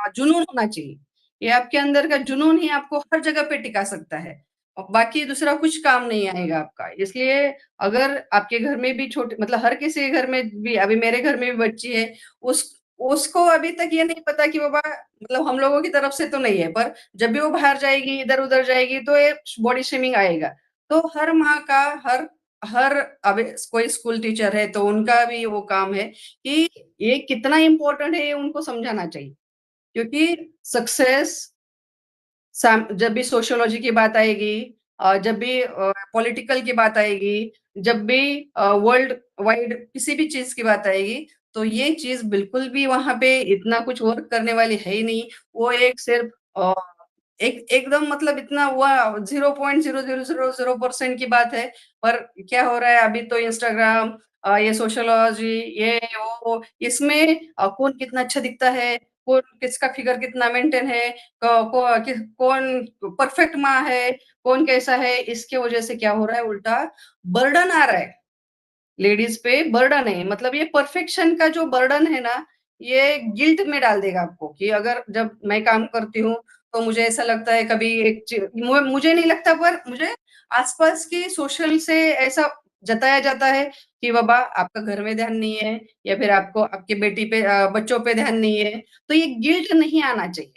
जुनून होना चाहिए। ये आपके अंदर का जुनून ही आपको हर जगह पे टिका सकता है, और बाकी दूसरा कुछ काम नहीं आएगा आपका। इसलिए अगर आपके घर में भी छोटे मतलब हर किसी के घर में भी, अभी मेरे घर में भी बच्ची है, उस उसको अभी तक ये नहीं पता कि बाबा मतलब हम लोगों की तरफ से तो नहीं है, पर जब भी वो बाहर जाएगी, इधर-उधर जाएगी तो ये बॉडी शेमिंग आएगा। तो हर माँ का हर हर अभी कोई स्कूल टीचर है तो उनका भी वो काम है कि ये कितना इम्पोर्टेंट है, ये उनको समझाना चाहिए। क्योंकि सक्सेस जब भी सोशियोलॉजी की बात आएगी, जब भी पॉलिटिकल की बात आएगी, जब भी वर्ल्ड वाइड किसी भी चीज की बात आएगी, तो ये चीज बिल्कुल भी वहां पे इतना कुछ वर्क करने वाली है ही नहीं। वो एक सिर्फ एकदम मतलब इतना हुआ 0.0000% की बात है। पर क्या हो रहा है अभी तो इंस्टाग्राम, ये सोशियोलॉजी, ये वो इसमें कौन कितना अच्छा दिखता है, कौन किसका फिगर कितना मेंटेन है, कौन परफेक्ट माँ है, कौन कैसा है, इसके वजह से क्या हो रहा है, उल्टा बर्डन आ रहा है लेडीज पे। बर्डन है मतलब ये परफेक्शन का जो बर्डन है ना, ये गिल्ट में डाल देगा आपको कि अगर जब मैं काम करती हूँ तो मुझे ऐसा लगता है कभी मुझे नहीं लगता, पर मुझे आसपास की सोशल से ऐसा जताया जाता है कि बाबा आपका घर में ध्यान नहीं है, या फिर आपको आपके बेटी पे बच्चों पे ध्यान नहीं है। तो ये गिल्ट नहीं आना चाहिए।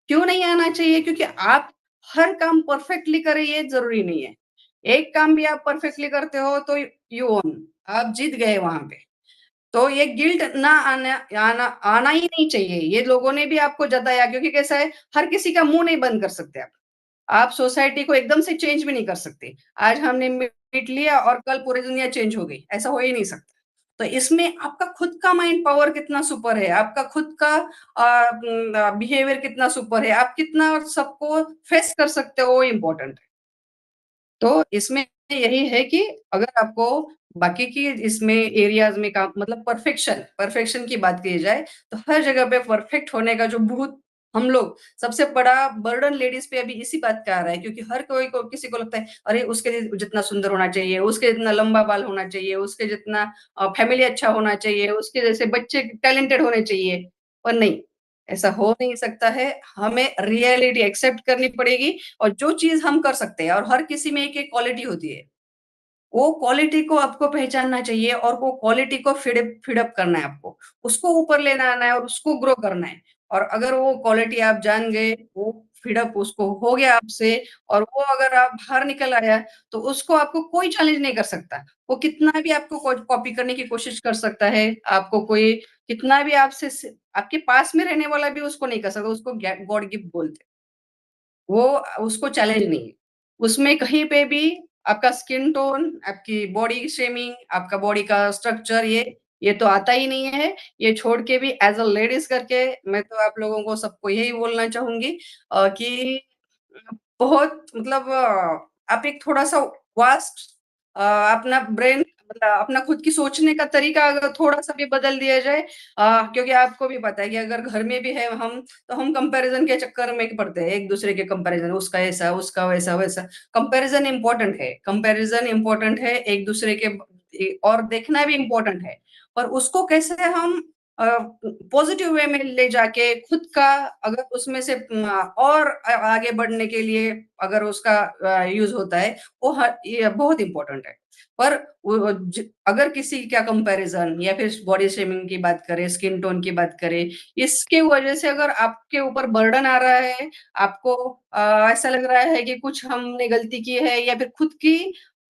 क्यों नहीं आना चाहिए? क्योंकि आप हर काम परफेक्टली करें ये ज़रूरी नहीं है। एक काम भी आप परफेक्टली करते हो तो यू ओन, आप जीत गए वहाँ पे। तो ये गिल्ट ना आना ही नहीं चाहिए। ये लोगों ने भी आपको जताया, क्योंकि कैसा है, हर किसी का मुँह नहीं बंद कर सकते आप। आप सोसाइटी को एकदम से चेंज भी नहीं कर सकते। आज हमने मीट लिया और कल पूरी दुनिया चेंज हो गई, ऐसा हो ही नहीं सकता। तो इसमें आपका खुद का माइंड पावर कितना सुपर है, आपका खुद का बिहेवियर कितना सुपर है, आप कितना सबको फेस कर सकते हो, वो इम्पोर्टेंट है। तो इसमें यही है कि अगर आपको बाकी की इसमें एरियाज़ में काम मतलब परफेक्शन परफेक्शन की बात की जाए, तो हर जगह पे परफेक्ट होने का जो भूत हम लोग सबसे बड़ा बर्डन लेडीज पे अभी इसी बात का आ रहा है, क्योंकि हर कोई को किसी को लगता है अरे उसके जितना सुंदर होना चाहिए, उसके जितना लंबा बाल होना चाहिए, उसके जितना फैमिली अच्छा होना चाहिए, उसके जैसे बच्चे टैलेंटेड होने चाहिए। पर नहीं, ऐसा हो नहीं सकता है। हमें रियलिटी एक्सेप्ट करनी पड़ेगी, और जो चीज हम कर सकते हैं, और हर किसी में एक एक क्वालिटी होती है, वो क्वालिटी को आपको पहचानना चाहिए, और वो क्वालिटी को फीडअप करना है आपको, उसको ऊपर लेना आना है और उसको ग्रो करना है। और अगर वो क्वालिटी आप जान गए, वो फीडअप उसको हो गया आपसे, और वो अगर आप बाहर निकल आया, तो उसको आपको कोई चैलेंज नहीं कर सकता। वो कितना भी आपको कॉपी करने की कोशिश कर सकता है, आपको कोई कितना भी आपसे आपके पास में रहने वाला भी उसको नहीं कर सकता, उसको गॉड गिफ्ट बोलते हैं। वो उसको चैलेंज नहीं है। उसमें कहीं पे भी आपका स्किन टोन, आपकी बॉडी शेमिंग, आपका बॉडी का स्ट्रक्चर, ये तो आता ही नहीं है। ये छोड़ के भी एज़ अ लेडीज़ करके मैं तो आप लोगों को सबको यही बोलना चाहूँगी कि बहुत मतलब आप एक थोड़ा-सा वास्ट अपना ब्रेन, मतलब अपना खुद की सोचने का तरीका अगर थोड़ा-सा भी बदल दिया जाए, क्योंकि आपको भी पता है कि अगर घर में भी है हम, तो हम कंपैरिज़न के चक्कर में पड़ते हैं, एक-दूसरे के कंपैरिज़न, उसका ऐसा, उसका वैसा-वैसा। कंपैरिज़न इम्पोर्टेंट है, एक-दूसरे के और देखना भी इम्पोर्टेंट है। पर उसको कैसे हम अ, पॉजिटिव वे में ले जाके खुद का, अगर उसमें से और आगे बढ़ने के लिए अगर उसका यूज़ होता है, वो ये बहुत इम्पोर्टेंट है। पर अगर किसी का कंपैरिज़न या फिर बॉडी शेमिंग की बात करें, स्किन टोन की बात करें, इसके वजह से अगर आपके ऊपर बर्डन आ रहा है, आपको ऐसा लग रहा है कि कुछ हमने गलती की है, या फिर खुद की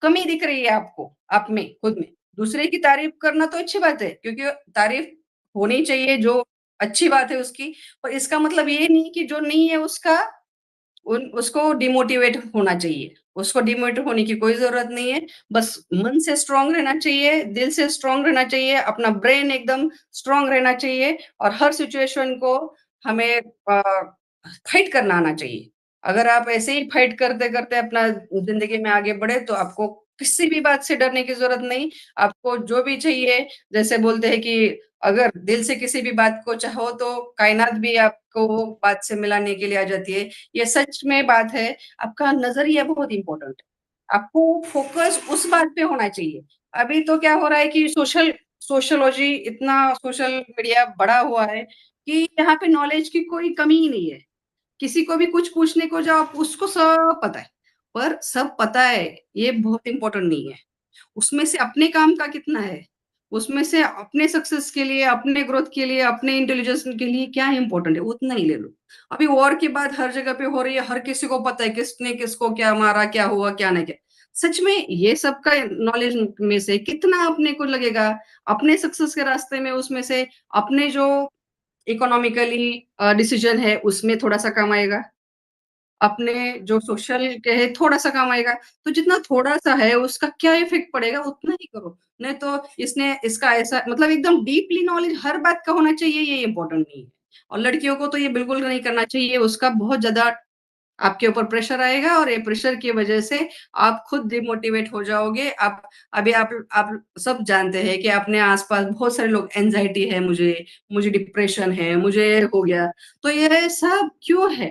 कमी दिख रही है आपको, आप में, खुद में। दूसरे की तारीफ़ करना तो अच्छी बात है, क्योंकि तारीफ़ होनी चाहिए, जो अच्छी बात है उसकी, पर इसका मतलब ये नहीं कि जो नहीं है उसका उसको डिमोटिवेट होना चाहिए। उसको डिमोटिवेट होने की कोई ज़रूरत नहीं है। बस मन से स्ट्रॉन्ग रहना चाहिए, दिल से स्ट्रॉन्ग रहना चाहिए, अपना ब्रेन एकदम स्ट्रॉन्ग रहना चाहिए, और हर सिचुएशन को हमें फाइट करना आना चाहिए। अगर आप ऐसे ही फाइट करते-करते अपना ज़िंदगी में आगे बढ़े, तो आपको किसी भी बात से डरने की ज़रूरत नहीं। आपको जो भी चाहिए, जैसे बोलते हैं कि अगर दिल से किसी भी बात को चाहो, तो कायनात भी आपको वो बात से मिलाने के लिए आ जाती है। ये सच में बात है। आपका नज़रिया बहुत इम्पोर्टेंट है। आपको फ़ोकस उस बात पे होना चाहिए। अभी तो क्या हो रहा है कि सोशियोलॉजी इतना, सोशल मीडिया बढ़ा हुआ है कि यहाँ पे नॉलेज की कोई कमी ही नहीं है। किसी को भी कुछ पूछने को जाओ, उसको सब पता है। पर सब पता है, ये बहुत इम्पोर्टेंट नहीं है। उसमें से अपने काम का कितना है? उसमें से अपने सक्सेस के लिए, अपने ग्रोथ के लिए, अपने इंटेलिजेंस के लिए क्या इम्पोर्टेंट है, उतना ही ले लो। अभी वॉर की बात हर जगह पे हो रही है, हर किसी को पता है किसने किसको क्या मारा, क्या हुआ, क्या नहीं किया। सच में ये सब का नॉलेज में से कितना अपने को लगेगा, अपने सक्सेस के रास्ते में, उसमें से अपने जो इकोनॉमिकली डिसीजन है, उसमें थोड़ा-सा काम आएगा। अपने जो सोशल के है थोड़ा-सा काम आएगा, तो जितना थोड़ा-सा है उसका क्या इफ़ेक्ट पड़ेगा उतना ही करो। नहीं तो इसने इसका ऐसा मतलब एकदम डीपली नॉलेज हर बात का होना चाहिए, ये इम्पोर्टेंट नहीं है। और लड़कियों को तो ये बिल्कुल नहीं करना चाहिए, उसका बहुत ज़्यादा आपके ऊपर प्रेशर आएगा, और ये प्रेशर की वजह से आप खुद डिमोटिवेट हो जाओगे। आप सब जानते हैं कि अपने आस-पास बहुत सारे लोग, एंग्ज़ायटी है मुझे डिप्रेशन है, मुझे हो गया। तो ये सब क्यों है?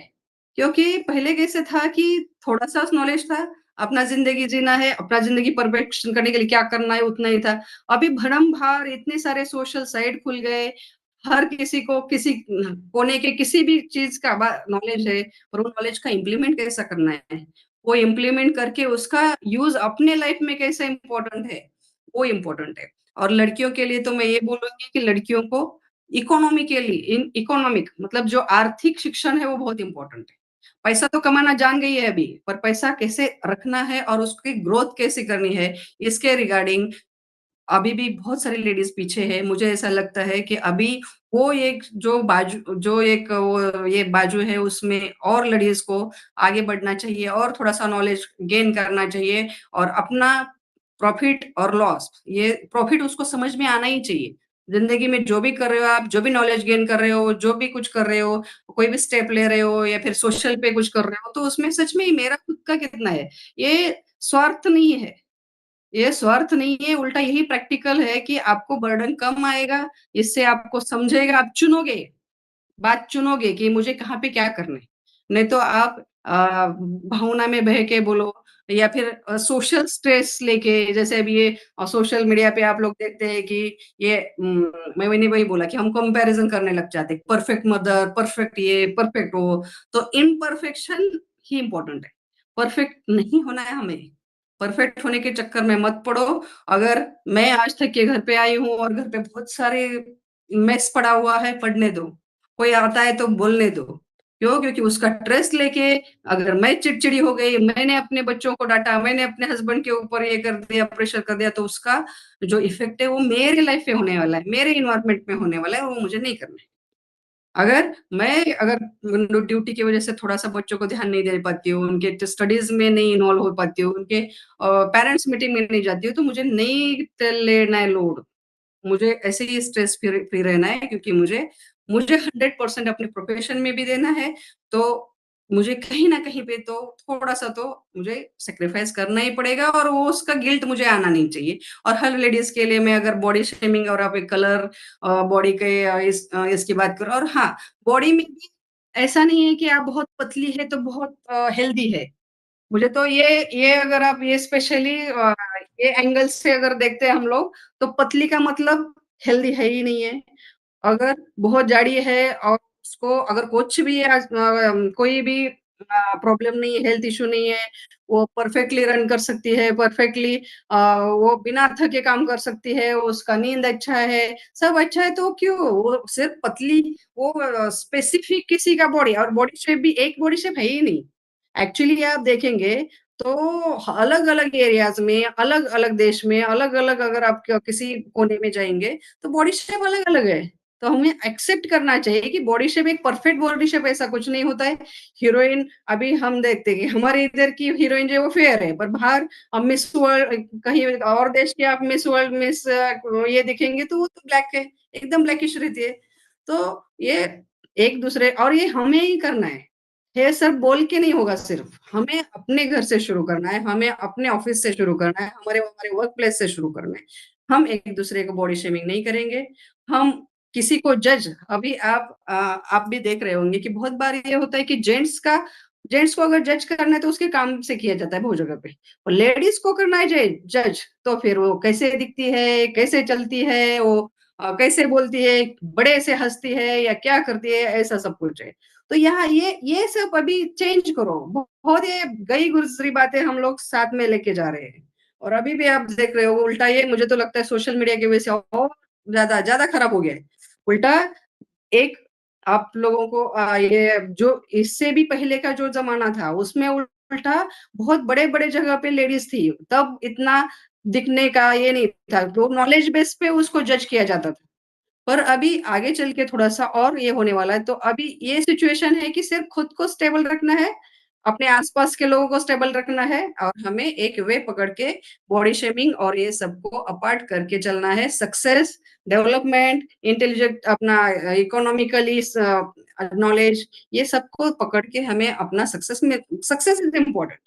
क्योंकि पहले कैसे था कि थोड़ा-सा नॉलेज था, अपना ज़िंदगी जीना है, अपना ज़िंदगी परफेक्शन करने के लिए क्या करना है उतना ही था। अभी भरम-भार इतने सारे सोशल साइट खुल गए, हर किसी को किसी कोने के किसी भी चीज़ का नॉलेज है, और वो नॉलेज का इम्प्लीमेंट कैसा करना है, वो इम्प्लीमेंट करके उसका यूज़ अपने लाइफ में कैसे इम्पोर्टेंट है, वो इम्पोर्टेंट है। और लड़कियों के लिए तो मैं ये बोलूँगी कि लड़कियों को इकोनॉमिकली इन इकोनॉमिक मतलब जो आर्थिक शिक्षण है वो बहुत इम्पोर्टेंट है। पैसा तो कमाना जान गई है अभी, पर पैसा कैसे रखना है और उसकी ग्रोथ कैसे करनी है, इसके रिगार्डिंग अभी भी बहुत सारी लेडीज़ पीछे है। मुझे ऐसा लगता है कि अभी वो एक जो एक वो ये बाजू है, उसमें और लेडीज़ को आगे बढ़ना चाहिए, और थोड़ा-सा नॉलेज गेन करना चाहिए, और अपना प्रॉफ़िट और लॉस, ये प्रॉफ़िट उसको समझ में आना ही चाहिए। ज़िंदगी में जो भी कर रहे हो आप, जो भी नॉलेज गेन कर रहे हो, जो भी कुछ कर रहे हो, कोई भी स्टेप ले रहे हो, या फिर सोशल पे कुछ कर रहे हो, तो उसमें सच में मेरा खुद का कितना है, ये स्वार्थ नहीं है। ये स्वार्थ नहीं है, उल्टा यही प्रैक्टिकल है कि आपको बर्डन कम आएगा, इससे आपको समझेगा, आप चुनोगे। बात चुनोगे कि मुझे कहाँ पे क्या करना है, नहीं तो आप भावना में बह के बोलो, या फिर सोशल स्ट्रेस लेके, जैसे अभी ये सोशल मीडिया पे आप लोग देखते हैं कि ये मैंने वही बोला कि हम कंपैरिजन करने लग जाते हैं, परफेक्ट मदर, परफेक्ट ये, परफेक्ट वो। तो इम्परफेक्शन ही इम्पोर्टेंट है, परफेक्ट नहीं होना है हमें। परफेक्ट होने के चक्कर में मत पड़ो। अगर मैं आज तक के घर पे आई हूँ और घर पे बहुत सारे मेस पड़ा हुआ है, पढ़ने दो, कोई आता है तो बोलने दो। क्यों? क्योंकि उसका स्ट्रेस लेके अगर मैं चिड़चिड़ी हो गई, मैंने अपने बच्चों को डांटा, मैंने अपने हस्बैंड के ऊपर ये कर दिया, प्रेशर कर दिया, तो उसका जो इफेक्ट है वो मेरी लाइफ पे होने वाला है, मेरे इन्वायरमेंट में होने वाला है, वो मुझे नहीं करना है। अगर ड्यूटी की वजह से थोड़ा-सा बच्चों को ध्यान नहीं दे पाती हूँ, उनके स्टडीज़ में नहीं इन्वॉल्व हो पाती हूँ, उनके पेरेंट्स मीटिंग में नहीं जाती हूँ, तो मुझे नहीं लेना है लोड। मुझे ऐसे ही स्ट्रेस फ्री फ्री रहना है, क्योंकि मुझे मुझे 100% अपने प्रोफेशन में भी देना है, तो मुझे कहीं न कहीं पे तो थोड़ा-सा तो मुझे सैक्रिफाइस करना ही पड़ेगा, और वो उसका गिल्ट मुझे आना नहीं चाहिए। और हर लेडीज़ के लिए मैं अगर बॉडी शेमिंग और आप एक कलर बॉडी के इसकी बात करूँ, और हाँ, बॉडी में भी ऐसा नहीं है कि आप बहुत पतली है तो बहुत हेल्दी है। मुझे तो ये अगर आप ये स्पेशली ये एंगल से अगर देखते हैं हम लोग, तो पतली का मतलब हेल्दी है ही नहीं है। अगर बहुत जाड़ी है और उसको अगर कुछ भी कोई भी प्रॉब्लम नहीं है, हेल्थ इश्यू नहीं है, वो परफेक्टली रन कर सकती है, परफेक्टली वो बिना थके काम कर सकती है, उसका नींद अच्छा है, सब अच्छा है, तो क्यों? वो सिर्फ पतली, वो स्पेसिफिक किसी का बॉडी, और बॉडी शेप भी एक बॉडी शेप है ही नहीं। एक्चुअली आप देखेंगे तो अलग-अलग एरियाज़ में, अलग-अलग देश में, अलग-अलग अगर आप किसी कोने में जाएँगे, तो बॉडी शेप अलग-अलग है। तो हमें एक्सेप्ट करना चाहिए कि बॉडी शेप एक परफेक्ट बॉडी शेप ऐसा कुछ नहीं होता है। हीरोइन अभी हम देखते हैं कि हमारे इधर की हीरोइन जो है वो फेयर है, पर बाहर मिस वर्ल्ड कहीं और देश की आप मिस वर्ल्ड, मिस ये दिखेंगे तो वो तो ब्लैक है, एकदम ब्लैकिश रहती है। तो ये एक दूसरे, और ये हमें ही करना है। ये सब बोल के नहीं होगा सिर्फ, हमें अपने घर से शुरू करना है, हमें अपने ऑफिस से शुरू करना है, हमारे हमारे वर्क प्लेस से शुरू करना है। हम एक दूसरे को बॉडी शेमिंग नहीं करेंगे, हम किसी को जज, अभी आप भी देख रहे होंगे कि बहुत बार ये होता है कि जेंट्स को अगर जज करना है तो उसके काम से किया जाता है बहुत जगह पे, और लेडीज को करना है जज, तो फिर वो कैसे दिखती है, कैसे चलती है, वो कैसे बोलती है, बड़े से हंसती है या क्या करती है, ऐसा सब कुछ है। तो यहाँ ये सब अभी चेंज करो। बहुत ये गई गुजरी बातें हम लोग साथ में लेके जा रहे हैं, और अभी भी आप देख रहे हो उल्टा, ये मुझे तो लगता है सोशल मीडिया की वजह से और ज्यादा ज्यादा खराब हो गया है। उल्टा एक आप लोगों को ये जो इससे भी पहले का जो ज़माना था, उसमें उल्टा बहुत बड़े-बड़े जगह पे लेडीज़ थी, तब इतना दिखने का ये नहीं था, तो नॉलेज बेस पे उसको जज किया जाता था। पर अभी आगे चल के थोड़ा-सा और ये होने वाला है, तो अभी ये सिचुएशन है कि सिर्फ़ खुद को स्टेबल रखना है, अपने आस-पास के लोगों को स्टेबल रखना है, और हमें एक वे पकड़ के बॉडी शेमिंग और ये सबको अपार्ट करके चलना है। सक्सेस, डेवलपमेंट, इंटेलिजेंट अपना इकोनॉमिकली नॉलेज, ये सबको पकड़ के हमें अपना सक्सेस इज़ इम्पोर्टेंट,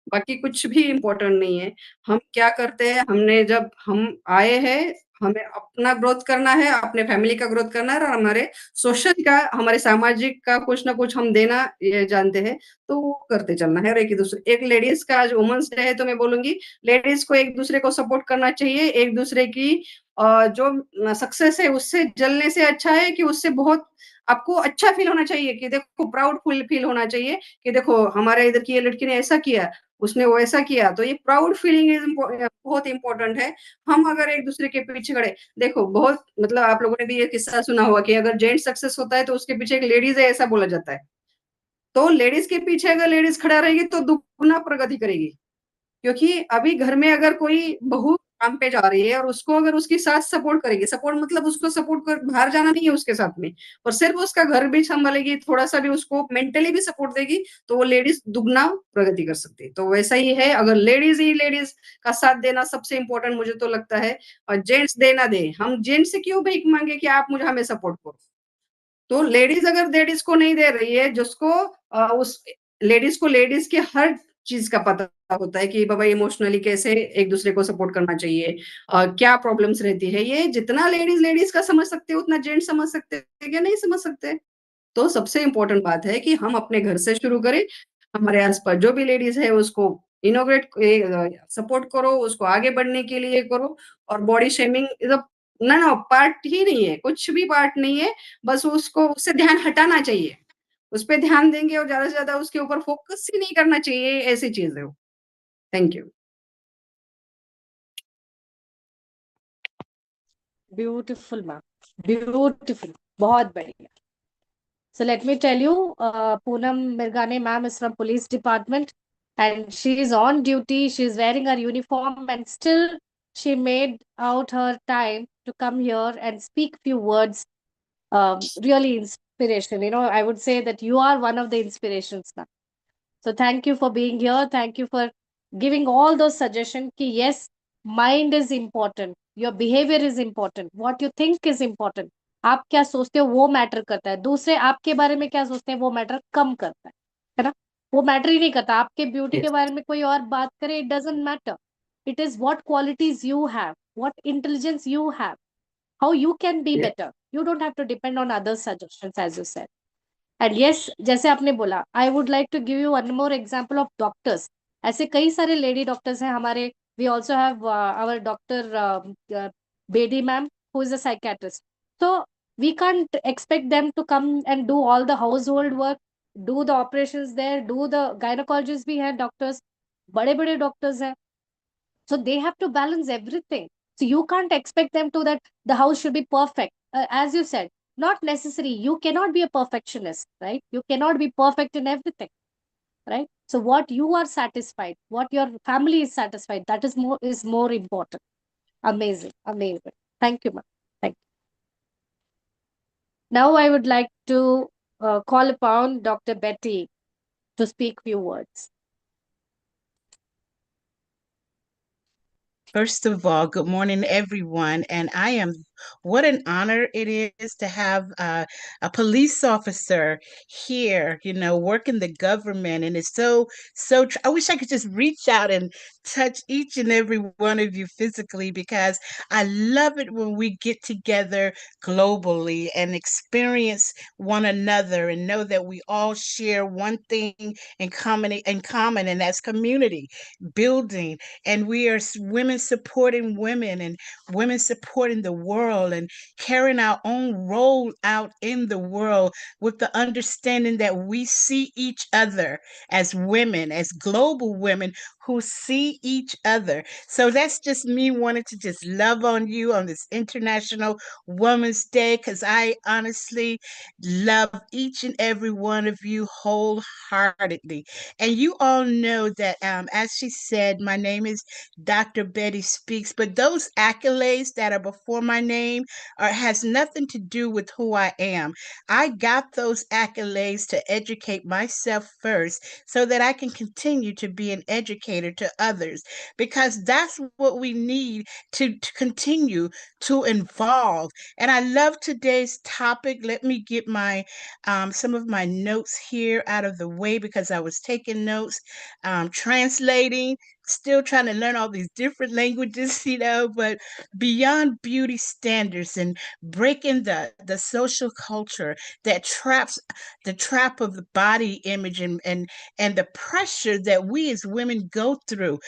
बाकी कुछ भी इम्पोर्टेंट नहीं है। हम क्या करते हैं, हमने जब हम आए हैं, हमें अपना ग्रोथ करना है, अपने फैमिली का ग्रोथ करना है, और हमारे सोशल का, हमारे सामाजिक का कुछ ना कुछ हम देना ये जानते हैं, तो वो करते चलना है। और एक लेडीज़ का आज वुमेन्स डे है, तो मैं बोलूँगी लेडीज़ को एक-दूसरे को सपोर्ट करना चाहिए, एक-दूसरे की जो सक्सेस है उससे जलने से अच्छा है कि उससे बहुत आपको अच्छा फ़ील होना चाहिए, कि देखो प्राउड फ़ील होना चाहिए कि देखो हमारे इधर की ये लड़की ने ऐसा किया, उसने वैसा किया, तो ये प्राउड फीलिंग बहुत इम्पोर्टेंट है। हम अगर एक-दूसरे के पीछे खड़े, देखो बहुत मतलब आप लोगों ने भी ये किस्सा सुना होगा कि अगर जेंट्स सक्सेस होता है तो उसके पीछे एक लेडीज़ है, ऐसा बोला जाता है। तो लेडीज़ के पीछे अगर लेडीज़ खड़ा रहेगी तो दुगुना प्रगति करेगी। क्योंकि अभी घर में अगर कोई बहू काम पे जा रही है और उसको अगर उसकी सास सपोर्ट करेगी, सपोर्ट मतलब उसको सपोर्ट कर बाहर जाना नहीं है उसके साथ में, और सिर्फ उसका घर भी सँभालेगी, थोड़ा-सा भी उसको मेंटली भी सपोर्ट देगी, तो वो लेडीज़ दुगना प्रगति कर सकती है। तो वैसा ही है, अगर लेडीज़ ही लेडीज़ का साथ देना सबसे इम्पोर्टेंट मुझे तो लगता है, और जेंट्स दे ना दे, हम जेंट्स से क्यों भीख माँगे कि आप मुझे हमें सपोर्ट करो। तो लेडीज अगर लेडीज को नहीं दे रही है, जिसको उस लेडीज को लेडीज के हर चीज का पता होता है कि बाबा इमोशनली कैसे एक दूसरे को सपोर्ट करना चाहिए, क्या प्रॉब्लम्स रहती है, ये जितना लेडीज लेडीज का समझ सकते हैं उतना जेंट्स समझ सकते हैं क्या? नहीं समझ सकते। तो सबसे इम्पोर्टेंट बात है कि हम अपने घर से शुरू करें, हमारे आस-पास जो भी लेडीज़ है उसको इनोग्रेट सपोर्ट करो, उसको आगे बढ़ने के लिए करो और बॉडी शेमिंग इज़ अ ना पार्ट ही नहीं है, कुछ भी पार्ट नहीं है, बस उसको उससे ध्यान हटाना चाहिए। उस पे ध्यान देंगे और ज़्यादा से ज़्यादा उसके ऊपर फ़ोकस ही नहीं करना चाहिए, ऐसी चीज़ है वो। Thank you. Beautiful ma'am, beautiful, बहुत बढ़िया. So let me tell you, Poonam Mirgane ma'am is from police department and she is on duty. She is wearing her uniform and still she made out her time to come here and speak few words. Really inspiration. You know, I would say that you are one of the inspirations now. So thank you for being here. Thank you for giving all those suggestions. Ki yes, mind is important. Your behavior is important. What you think is important. आप क्या सोचते हो वो matter करता है. दूसरे आपके बारे में क्या सोचते हैं वो मैटर कम करता है ना. वो मैटर ही नहीं करता. आपके ब्यूटी के Yes, बारे में कोई और बात करे, it doesn't matter. It is what qualities you have, what intelligence you have, how you can be yes, better. You don't have to depend on others' suggestions, as you said. And yes, जैसे आपने बोला, I would like to give you one more example of doctors. ऐसे कई सारे lady doctors हैं हमारे. We also have our doctor Bedi ma'am who is a psychiatrist. तो we can't expect them to come and do all the household work, do the operations there, do the gynaecologist भी हैं doctors, बड़े बड़े doctors हैं. So they have to balance everything. So you can't expect them to that the house should be perfect. As you said, not necessary. You cannot be a perfectionist, right? You cannot be perfect in everything, right? So what you are satisfied, what your family is satisfied, that is more important. Amazing, amazing. Thank you, ma'am. Thank you. Now I would like to call upon Dr. Betty to speak few words. First of all, good morning, everyone. And what an honor it is to have a police officer here, working the government. And it's I wish I could just reach out and touch each and every one of you physically, because I love it when we get together globally and experience one another and know that we all share one thing in common, and that's community building. And we are women supporting women and women supporting the world and carrying our own role out in the world with the understanding that we see each other as women, as global women who see each other. So that's just me wanting to just love on you on this International Women's Day, because I honestly love each and every one of you wholeheartedly. And you all know that, as she said, my name is Dr. Betty Speaks, but those accolades that are before my name has nothing to do with who I am. I got those accolades to educate myself first so that I can continue to be an educator to others, because that's what we need to continue to evolve. And I love today's topic. Let me get some of my notes here out of the way, because I was taking notes, translating, still trying to learn all these different languages, but beyond beauty standards and breaking the social culture that traps the trap of the body image and the pressure that we as women go through.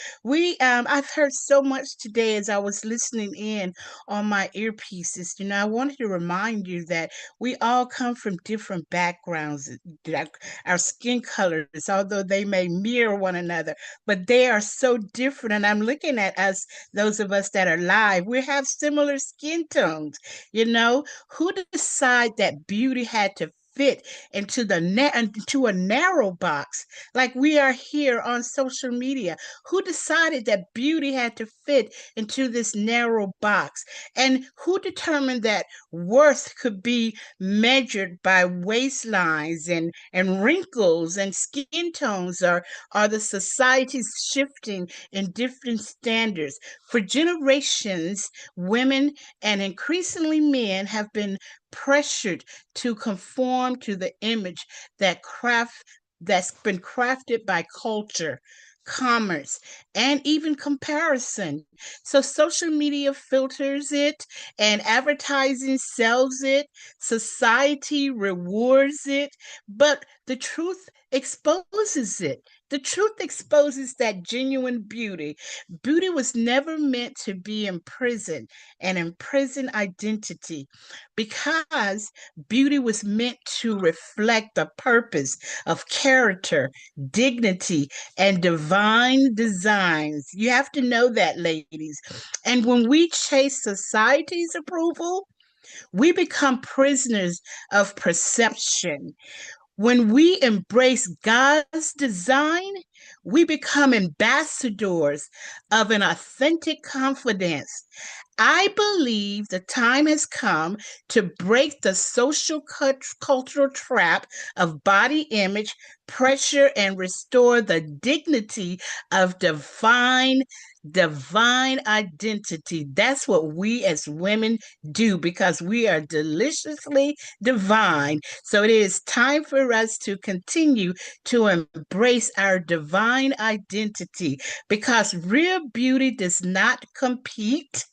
I've heard so much today as I was listening in on my earpieces. I wanted to remind you that we all come from different backgrounds. Like our skin colors, although they may mirror one another, but they are so different. And I'm looking at us, those of us that are live, we have similar skin tones. Who decide that beauty had to fit into a narrow box like we are here on social media? Who decided that beauty had to fit into this narrow box? And who determined that worth could be measured by waistlines and wrinkles and skin tones? Are the societies shifting in different standards? For generations, women and increasingly men have been pressured to conform to the image that's been crafted by culture. commerce, and even comparison. So social media filters it, and advertising sells it, society rewards it, but the truth exposes it. The truth exposes that genuine beauty. Beauty was never meant to be imprisoned, an imprisoned identity, because beauty was meant to reflect the purpose of character, dignity, and divine designs. You have to know that, ladies. And when we chase society's approval, we become prisoners of perception. When we embrace God's design, we become ambassadors of an authentic confidence. I believe the time has come to break the social cultural trap of body image pressure and restore the dignity of divine identity. That's what we as women do, because we are deliciously divine. So it is time for us to continue to embrace our divine identity, because real beauty does not compete.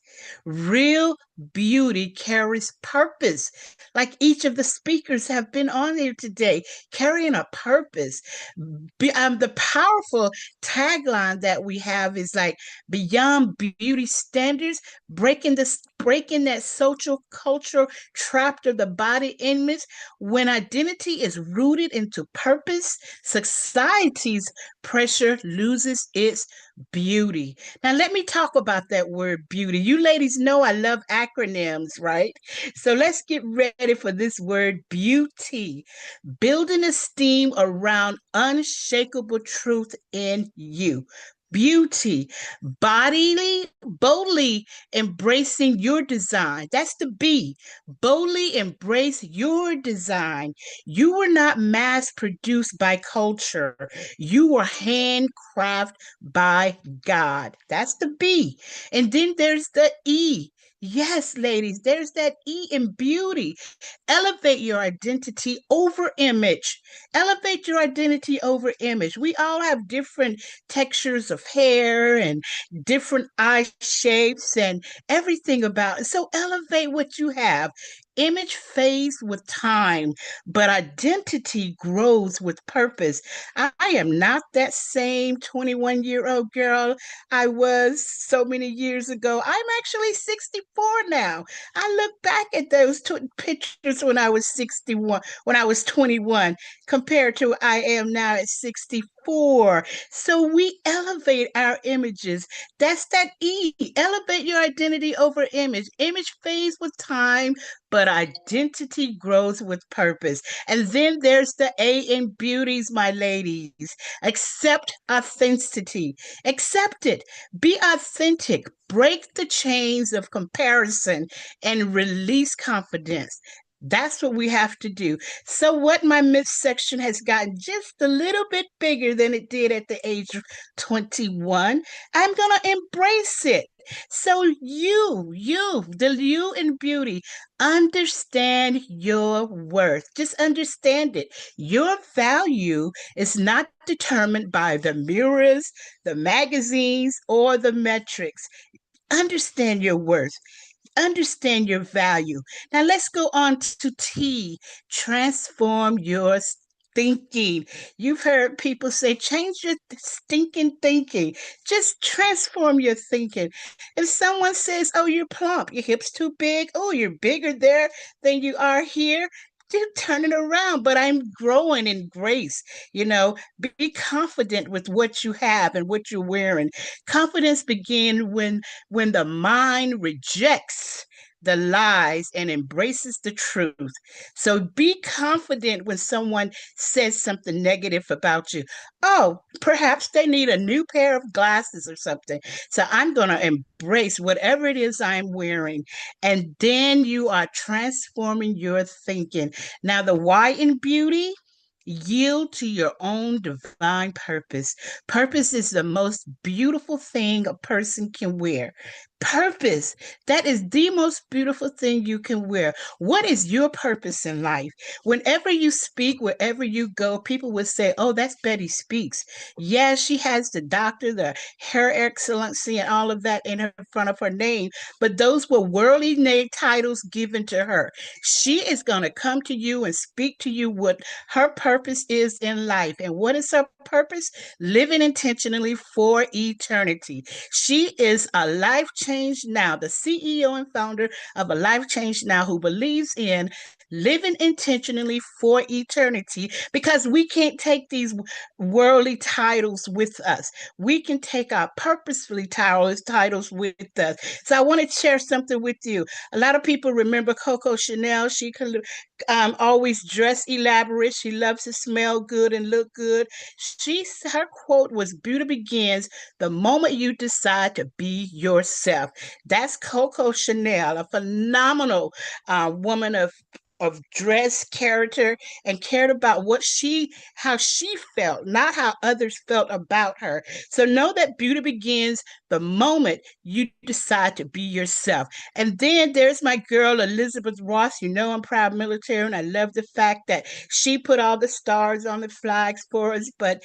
Real beauty carries purpose, like each of the speakers have been on here today, carrying a purpose. The powerful tagline that we have is like, beyond beauty standards, breaking that social cultural trap of the body image. When identity is rooted into purpose, society's pressure loses its beauty. Now, let me talk about that word beauty. You ladies know I love acronyms, right? So let's get ready for this word beauty. Building esteem around unshakable truth in you. Beauty, boldly embracing your design. That's the B. Boldly embrace your design. You were not mass produced by culture. You were handcrafted by God. That's the B. And then there's the E. Yes, ladies, there's that E in beauty. Elevate your identity over image. Elevate your identity over image. We all have different textures of hair and different eye shapes and everything about it. So elevate what you have. Image fades with time, but identity grows with purpose. I am not that same 21-year-old girl I was so many years ago. I'm actually 64 now. I look back at those pictures when I was 61, when I was 21, compared to I am now at 64. So we elevate our images. That's that E. Elevate your identity over image. Image fades with time, but identity grows with purpose. And then there's the A in beauties, my ladies. Accept authenticity. Accept it. Be authentic. Break the chains of comparison and release confidence. That's what we have to do. So, what my myth section has gotten just a little bit bigger than it did at the age of 21, I'm going to embrace it. So, the you in beauty, understand your worth. Just understand it. Your value is not determined by the mirrors, the magazines, or the metrics. Understand your worth. Understand your value. Now let's go on to T. Transform your thinking. You've heard people say, change your stinking thinking. Just transform your thinking. If someone says, oh, you're plump, your hips too big, oh, you're bigger there than you are here, you turn it around. But I'm growing in grace. Be confident with what you have and what you're wearing. Confidence begins when the mind rejects the lies and embraces the truth. So be confident when someone says something negative about you. Oh, perhaps they need a new pair of glasses or something. So I'm going to embrace whatever it is I'm wearing. And then you are transforming your thinking. Now, the Y in beauty, yield to your own divine purpose. Purpose is the most beautiful thing a person can wear. Purpose. That is the most beautiful thing you can wear. What is your purpose in life? Whenever you speak, wherever you go, people will say, oh, that's Betty Speaks. Yes, she has the doctor, the hair excellency, and all of that in her front of her name, but those were worldly name titles given to her. She is going to come to you and speak to you what her purpose is in life. And what is her purpose? Living intentionally for eternity. She is a Life Change Now, the CEO and founder of a Life Change Now, who believes in living intentionally for eternity, because we can't take these worldly titles with us. We can take our purposefully titles with us. So I want to share something with you. A lot of people remember Coco Chanel. She could always dress elaborate. She loves to smell good and look good. Her quote was, "Beauty begins the moment you decide to be yourself." That's Coco Chanel, a phenomenal woman of dress, character, and cared about how she felt, not how others felt about her. So know that beauty begins the moment you decide to be yourself. And then there's my girl, Elizabeth Ross. You know I'm proud military, and I love the fact that she put all the stars on the flags for us. But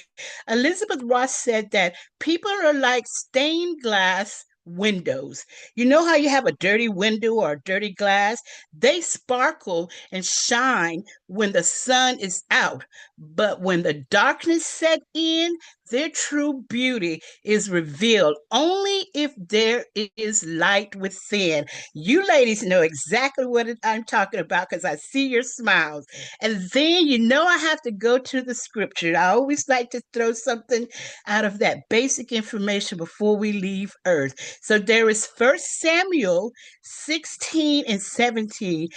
Elizabeth Ross said that people are like stained glass windows. You know how you have a dirty window or a dirty glass? They sparkle and shine when the sun is out, but when the darkness set in, their true beauty is revealed only if there is light within. You ladies know exactly what I'm talking about, because I see your smiles. And then I have to go to the scripture. I always like to throw something out of that basic information before we leave earth. So there is 1 Samuel 16 and 17.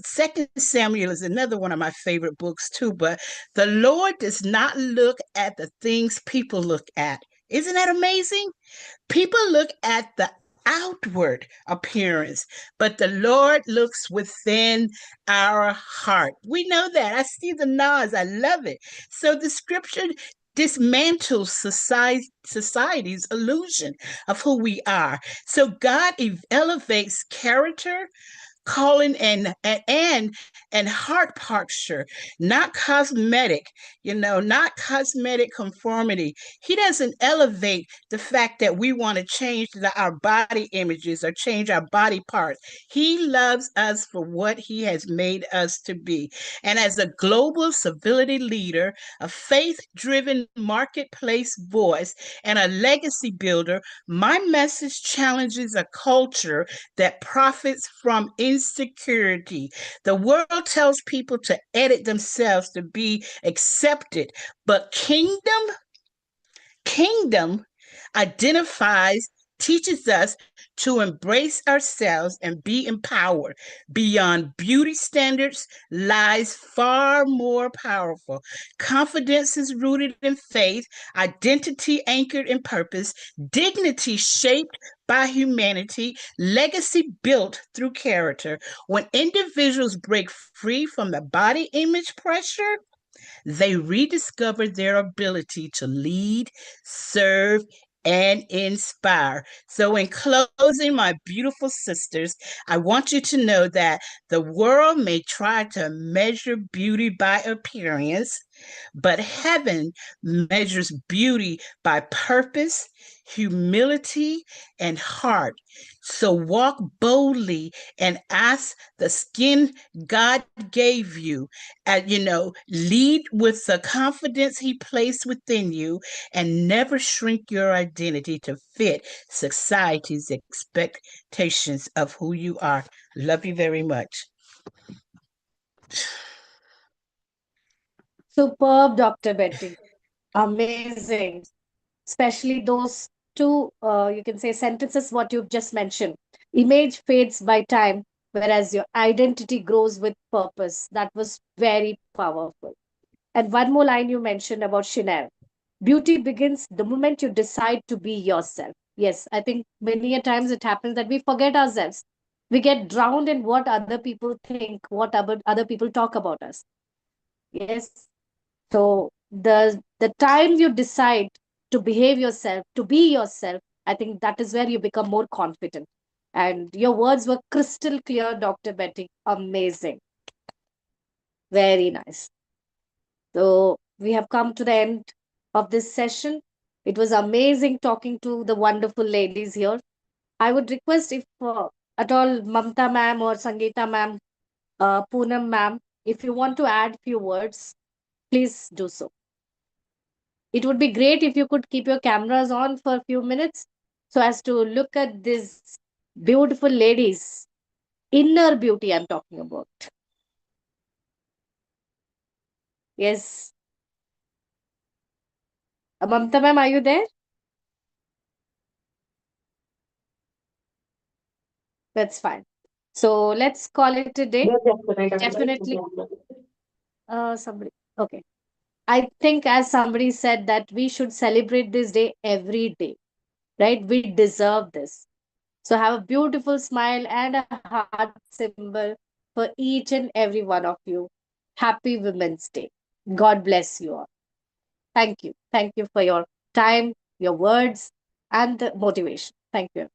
Second Samuel is another one of my favorite books too, but the Lord does not look at the things people look at. Isn't that amazing? People look at the outward appearance, but the Lord looks within our heart. We know that. I see the nods. I love it. So the scripture dismantles society's illusion of who we are. So God elevates character, calling, and heart posture, not cosmetic, not cosmetic conformity. He doesn't elevate the fact that we want to change our body images or change our body parts. He loves us for what he has made us to be. And as a global civility leader, a faith-driven marketplace voice, and a legacy builder, my message challenges a culture that profits from insecurity. The world tells people to edit themselves to be accepted, but kingdom identifies, teaches us to embrace ourselves and be empowered. Beyond beauty standards lies far more powerful. Confidence is rooted in faith, identity anchored in purpose, dignity shaped by humanity, legacy built through character. When individuals break free from the body image pressure, they rediscover their ability to lead, serve, and inspire. So, in closing, my beautiful sisters, I want you to know that the world may try to measure beauty by appearance, but heaven measures beauty by purpose, humility, and heart. So walk boldly and ask the skin God gave you. Lead with the confidence he placed within you, and never shrink your identity to fit society's expectations of who you are. Love you very much. Superb, Dr. Betty. Amazing. Especially those two, you can say, sentences, what you've just mentioned. Image fades by time, whereas your identity grows with purpose. That was very powerful. And one more line you mentioned about Chanel. Beauty begins the moment you decide to be yourself. Yes, I think many a times it happens that we forget ourselves. We get drowned in what other people think, what other people talk about us. Yes. So the time you decide to behave yourself, to be yourself, I think that is where you become more confident. And your words were crystal clear, Dr. Betty. Amazing. Very nice. So we have come to the end of this session. It was amazing talking to the wonderful ladies here. I would request if at all Mamta ma'am or Sangeeta ma'am, Poonam ma'am, if you want to add few words, please do so. It would be great if you could keep your cameras on for a few minutes so as to look at these beautiful ladies. Inner beauty I'm talking about. Yes. Mamta ma'am, are you there? That's fine. So let's call it a day. Definitely. Somebody. Okay. I think, as somebody said, that we should celebrate this day every day, right? We deserve this. So have a beautiful smile and a heart symbol for each and every one of you. Happy Women's Day. God bless you all. Thank you. Thank you for your time, your words, and the motivation. Thank you.